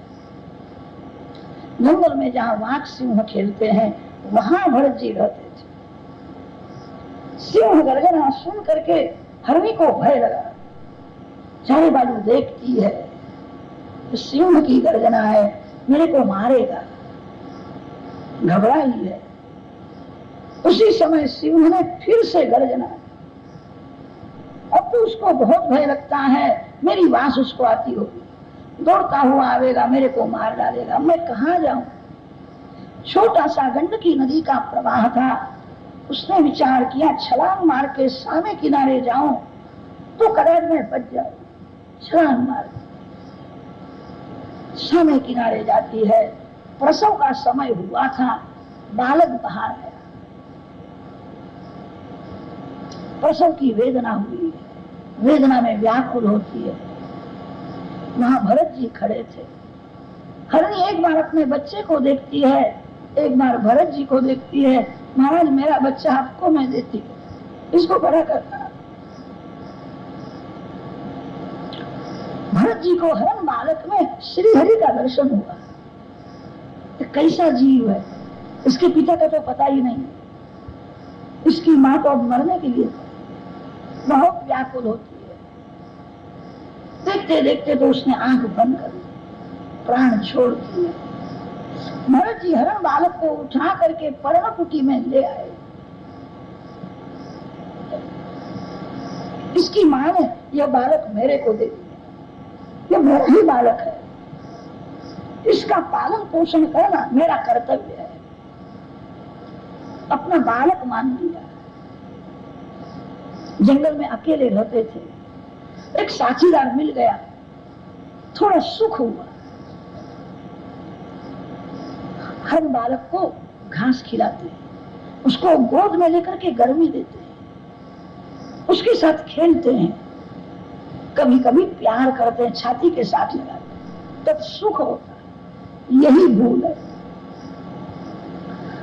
जंगल में जहां वाघ सिंह खेलते हैं वहां भरत जी रहते थे। सिंह गर्जना सुन करके हरणी को भय लगा, चारे बाजू देखती है, सिंह की गर्जना है, मेरे को मारेगा, घबराई है। उसी समय सिंह ने फिर से गर्जना। अब तो उसको बहुत भय लगता है, मेरी बांस उसको आती होगी, दौड़ता हुआ आवेगा, मेरे को मार डालेगा, मैं कहाँ जाऊं। छोटा सा गंडकी नदी का प्रवाह था। उसने विचार किया छलांग मार के सामे किनारे जाऊं तो कदाच मैं बच जाऊं। छलांग मार सामे किनारे जाती है। प्रसव का समय हुआ था, बालक बाहर आया। प्रसव की वेदना हुई है, वेदना में व्याकुल होती है। वहां भरत जी खड़े थे। हरणी एक बार अपने बच्चे को देखती है, एक बार भरत जी को देखती है। महाराज मेरा बच्चा आपको मैं देती हूँ, इसको बड़ा करना। भरत जी को हरण बालक में श्री हरि का दर्शन हुआ। कैसा जीव है, इसके पिता का तो पता ही नहीं। इसकी माँ तो अब मरने के लिए बहुत व्याकुल होती है। देखते देखते तो उसने आंख बंद कर ली, प्राण छोड़ दिए। भरत जी हरण बालक को उठा करके पर्णकुटी में ले आए। इसकी मां ने यह बालक मेरे को दे दिया, यह मेरा ही बालक है, इसका पालन पोषण करना मेरा कर्तव्य है। अपना बालक मान लिया। जंगल में अकेले रहते थे, एक साथीदार मिल गया, थोड़ा सुख हुआ। हर बालक को घास खिलाते हैं, उसको गोद में लेकर के गर्मी देते हैं, उसके साथ खेलते हैं, कभी कभी प्यार करते हैं, छाती के साथ लगाते हैं, तब सुख होता है। यही भूल है।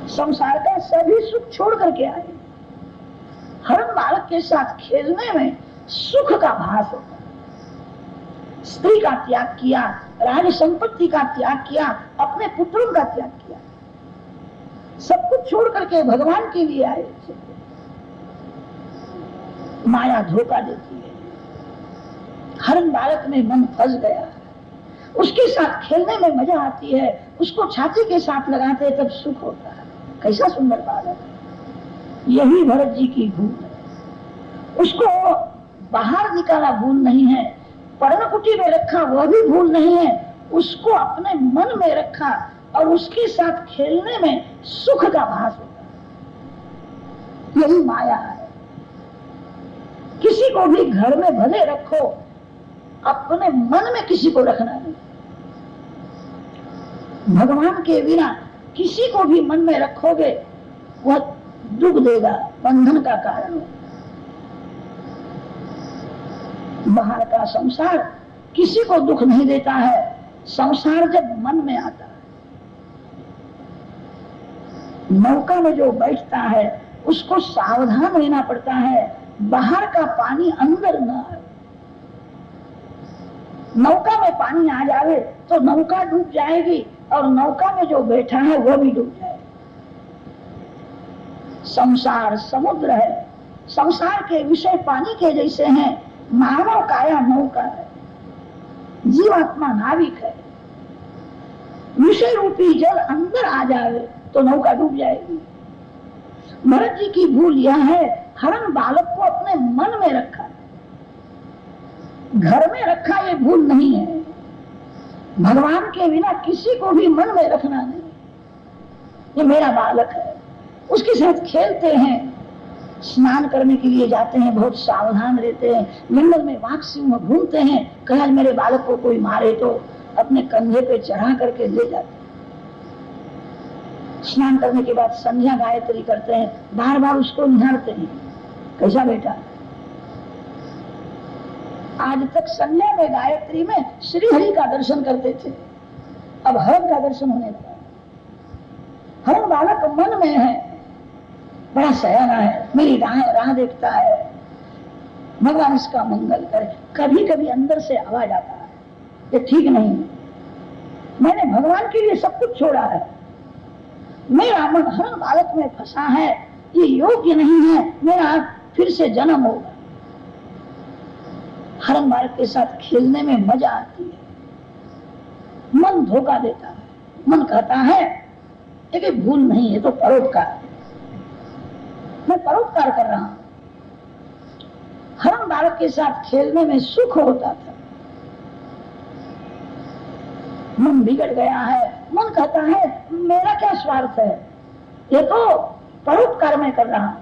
संसार का सभी सुख छोड़ करके आए। हर बालक के साथ खेलने में सुख का भास होता है। स्त्री का त्याग किया, राज संपत्ति का त्याग किया, अपने पुत्रों का त्याग किया, सब कुछ छोड़ करके भगवान के लिए आए थे। माया धोखा देती है। हर बालक में मन फंस गया, उसके साथ खेलने में मजा आती है, उसको छाती के साथ लगाते तब सुख होता है। कैसा सुंदर बालक है। यही भरत जी की भूल है। उसको बाहर निकाला भूल नहीं है, पर्णकुटी में रखा वह भी भूल नहीं है, उसको अपने मन में रखा, और उसके साथ खेलने में सुख का भास होता है। यही माया है। किसी को भी घर में भले रखो, अपने मन में किसी को रखना नहीं। भगवान के बिना किसी को भी मन में रखोगे वह दुख देगा, बंधन का कारण है। बाहर का संसार किसी को दुख नहीं देता है। संसार जब मन में आता है, नौका में जो बैठता है उसको सावधान रहना पड़ता है, बाहर का पानी अंदर न आए। नौका में पानी आ जाए तो नौका डूब जाएगी और नौका में जो बैठा है वो भी डूब जाएगा। संसार समुद्र है, संसार के विषय पानी के जैसे हैं। मानव काया नौका है, जीवात्मा नाविक है। विषय रूपी जल अंदर आ जाए तो नौका डूब जाएगी। भरत जी की भूल यह है, हरण बालक को अपने मन में रखा, घर में रखा, ये भूल नहीं है। भगवान के बिना किसी को भी मन में रखना नहीं। ये मेरा बालक है, उसके साथ खेलते हैं, स्नान करने के लिए जाते हैं, बहुत सावधान रहते हैं। जंगल में बाघ सिंह घूमते हैं, कहीं मेरे बालक को कोई मारे तो अपने कंधे पे चढ़ा करके ले जाते हैं। स्नान करने के बाद संध्या गायत्री करते हैं, बार बार उसको निहारते हैं, कैसा बेटा। आज तक संध्या में गायत्री में श्री हरि का दर्शन करते थे, अब हरण का दर्शन होने लगा। हरण बालक मन में है, बड़ा सयाना है, मेरी राह देखता है, भगवान इसका मंगल करे। कभी कभी अंदर से आवाज आता है, ये ठीक नहीं है, मैंने भगवान के लिए सब कुछ छोड़ा है, मेरा मन हरण बालक में फंसा है, ये योग्य नहीं है, मेरा फिर से जन्म होगा। हरण बालक के साथ खेलने में मजा आती है। मन धोखा देता है, मन कहता है ये भूल नहीं है, तो परोपकार है, मैं परोपकार कर रहा हूं। हरण बालक के साथ खेलने में सुख होता था। मन बिगड़ गया है, मन कहता है मेरा क्या स्वार्थ है, ये तो परोपकार में कर रहा हूं,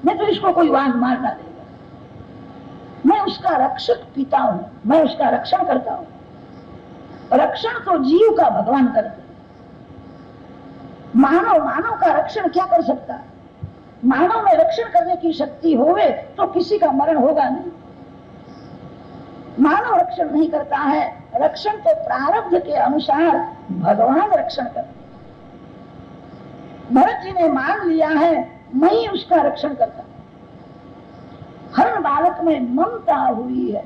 मैं तो इसको कोई वाघ मार डालेगा, मैं उसका रक्षक पिता हूं, मैं उसका रक्षण करता हूं। रक्षण तो जीव का भगवान करते। मानव का रक्षण क्या कर सकता है? मानव में रक्षण करने की शक्ति होवे तो किसी का मरण होगा नहीं। मानव रक्षण नहीं करता है, रक्षण तो प्रारब्ध के अनुसार भगवान रक्षण करते। भरत जी ने मान लिया है मैं ही उसका रक्षण करता। हरण बालक में ममता हुई है।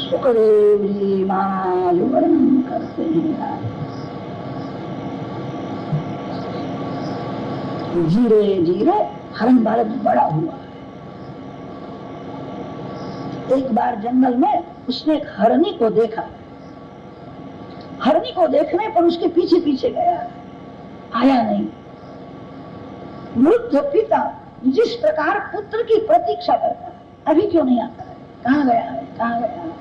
सुखदेव जी महाराज वर्णन करते हैं, धीरे धीरे हरण बालक बड़ा हुआ है। एक बार जंगल में उसने एक हरनी को देखा। हरनी को देखने पर उसके पीछे पीछे गया, आया नहीं। वृद्ध पिता जिस प्रकार पुत्र की प्रतीक्षा करता है, अभी क्यों नहीं आता है, कहाँ गया है, कहाँ गया है।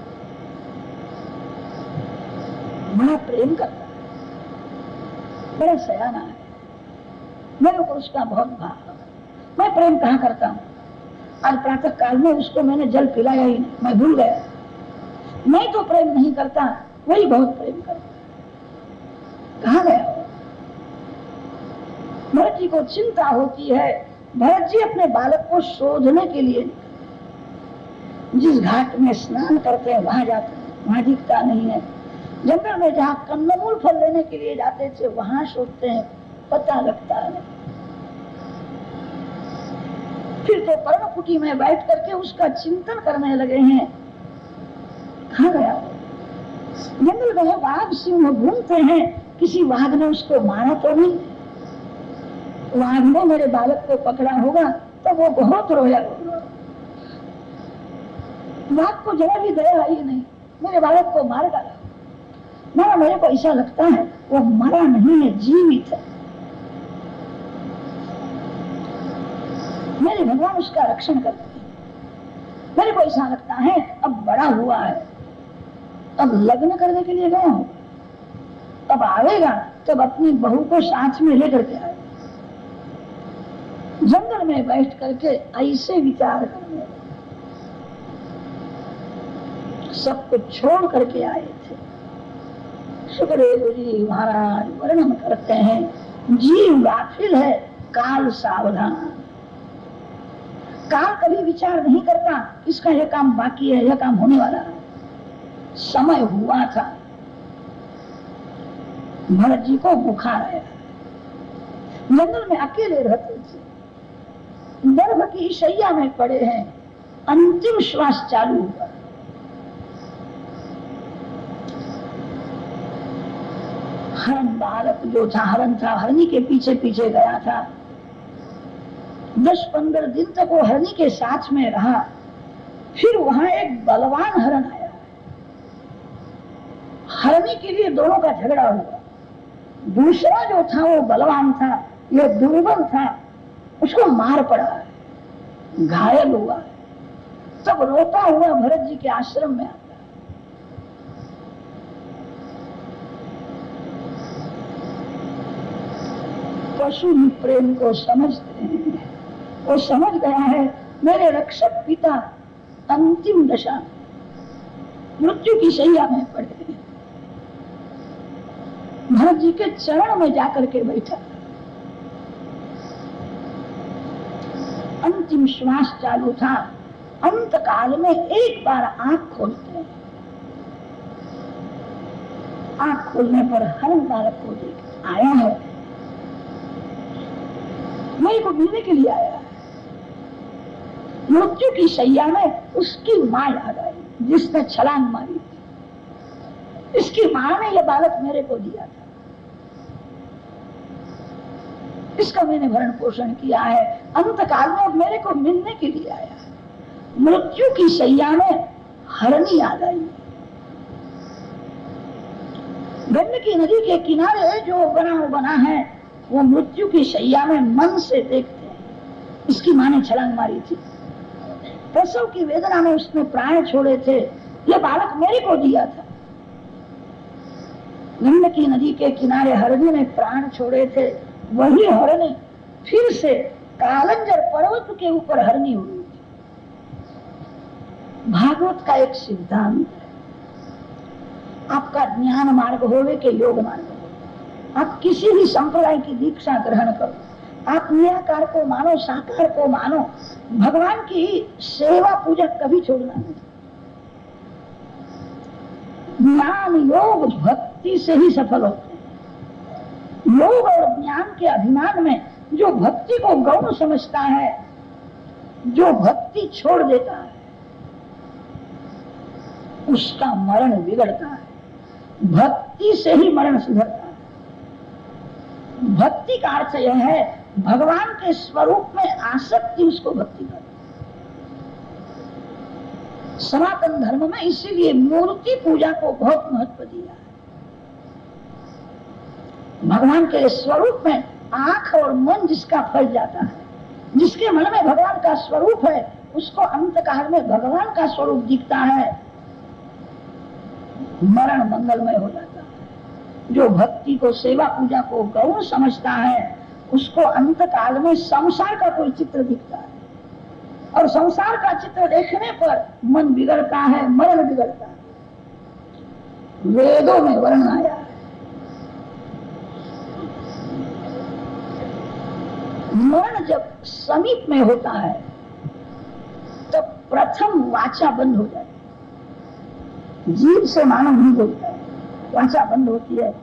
बड़ा प्रेम करता है, बड़ा सयाना है, मेरे ऊपर उसका बहुत भाव है। मैं प्रेम कहाँ करता हूँ। आज प्रातः काल में उसको मैंने जल पिलाया ही नहीं, मैं भूल गया। मैं तो प्रेम नहीं करता, वही बहुत प्रेम करता। कहाँ गया? भरत जी को चिंता होती है। भरत जी अपने बालक को शोधने के लिए जिस घाट में स्नान करते हैं वहां जाते हैं, वहां दिखता नहीं है। जंगल में जहाँ कंदमूल फल लेने के लिए जाते थे वहां शोधते हैं, पता लगता है। फिर तो पर्णकुटी में बैठ करके उसका चिंतन करने लगे हैं, कहाँ गया? जंगल में बाघ सिंह घूमते हैं, किसी वाघ ने उसको मारा तो नहीं। वाघ ने मेरे बालक को पकड़ा होगा तो वो बहुत रोया होगा। वाघ को जरा भी दया आई नहीं, मेरे बालक को मार डाला। ना, मेरे को ऐसा लगता है वो मरा नहीं है, जीवित है। मेरे भगवान उसका रक्षण करते हैं। मेरे को ऐसा लगता है अब बड़ा हुआ है, अब लग्न करने के लिए गया होगा, तब आवेगा तब अपनी बहू को साथ में लेकर के आएगा। जंगल में बैठ करके ऐसे विचार करने, सब कुछ छोड़ करके आए थे। सुखदेव जी महाराज वर्णन करते हैं, जीव गाफिल है, काल सावधान। काल कभी विचार नहीं करता इसका यह काम बाकी है, यह काम होने वाला है। समय हुआ था, भरत जी को बुखार आया, जंगल में अकेले रहते थे, गर्भ की शैया में पड़े हैं, अंतिम श्वास चालू हुआ। हरण बालक जो था, हरण था, हरनी के पीछे पीछे गया था। 10-15 दिन तक वो हरनी के साथ में रहा। फिर वहां एक बलवान हरण आया, हरनी के लिए दोनों का झगड़ा हुआ। दूसरा जो था वो बलवान था, ये दुर्बल था, उसको मार पड़ा है, घायल हुआ। तब रोता हुआ भरत जी के आश्रम में आता। पशु प्रेम को समझते हैं, वो समझ गया है मेरे रक्षक पिता अंतिम दशा मृत्यु की शैया में पड़े हैं। भरत जी के चरण में जाकर के बैठा, अंतिम श्वास चालू था। अंत काल में एक बार आंख खोलते हैं, आंख खोलने पर हरण बालक को देख आया है, मेरे को मिलने के लिए आया है। मृत्यु की शैया में उसकी मां याद आई जिसने छलांग मारी थी। इसकी मां ने यह बालक मेरे को दिया था, इसका मैंने भरण पोषण किया है। अंत काल में अब मेरे को मिलने के लिए आया है। मृत्यु की शैया में हरनी याद आई। गंडकी नदी के किनारे जो बना है वो मृत्यु की शैया में मन से देखते हैं, इसकी मां ने छलांग मारी थी, प्रसव की वेदना में उसने प्राण छोड़े थे, यह बालक मेरे को दिया था। गंडकी नदी के किनारे हरनी ने प्राण छोड़े थे, वही हरनी फिर से कालंजर पर्वत के ऊपर हरनी हुई। भागवत का एक सिद्धांत है, आपका ज्ञान मार्ग होवे के योग मार्ग हो, आप किसी भी संप्रदाय की दीक्षा ग्रहण करो, आप निराकार को मानो, साकार को मानो, भगवान की सेवा पूजा कभी छोड़ना नहीं। ज्ञान योग भक्ति से ही सफल होते हैं। योग और ज्ञान के अभिमान में जो भक्ति को गौण समझता है, जो भक्ति छोड़ देता है, उसका मरण बिगड़ता है। भक्ति से ही मरण सुधरता है। भक्ति का अर्थ यह है भगवान के स्वरूप में आसक्ति, उसको भक्ति कर। सनातन धर्म में इसीलिए मूर्ति पूजा को बहुत महत्व दिया है। भगवान के स्वरूप में आंख और मन जिसका फल जाता है, जिसके मन में भगवान का स्वरूप है, उसको अंतकाल में भगवान का स्वरूप दिखता है, मरण मंगलमय हो जाता है। जो भक्ति को, सेवा पूजा को गौण समझता है, उसको अंतकाल में संसार का कोई चित्र दिखता है, और संसार का चित्र देखने पर मन बिगड़ता है, मरण बिगड़ता है। वेदों में वर्णन आया है, मरण जब समीप में होता है तब प्रथम वाचा बंद हो जाती है, जीभ से मानव नहीं बोलता है, वाचा बंद होती है,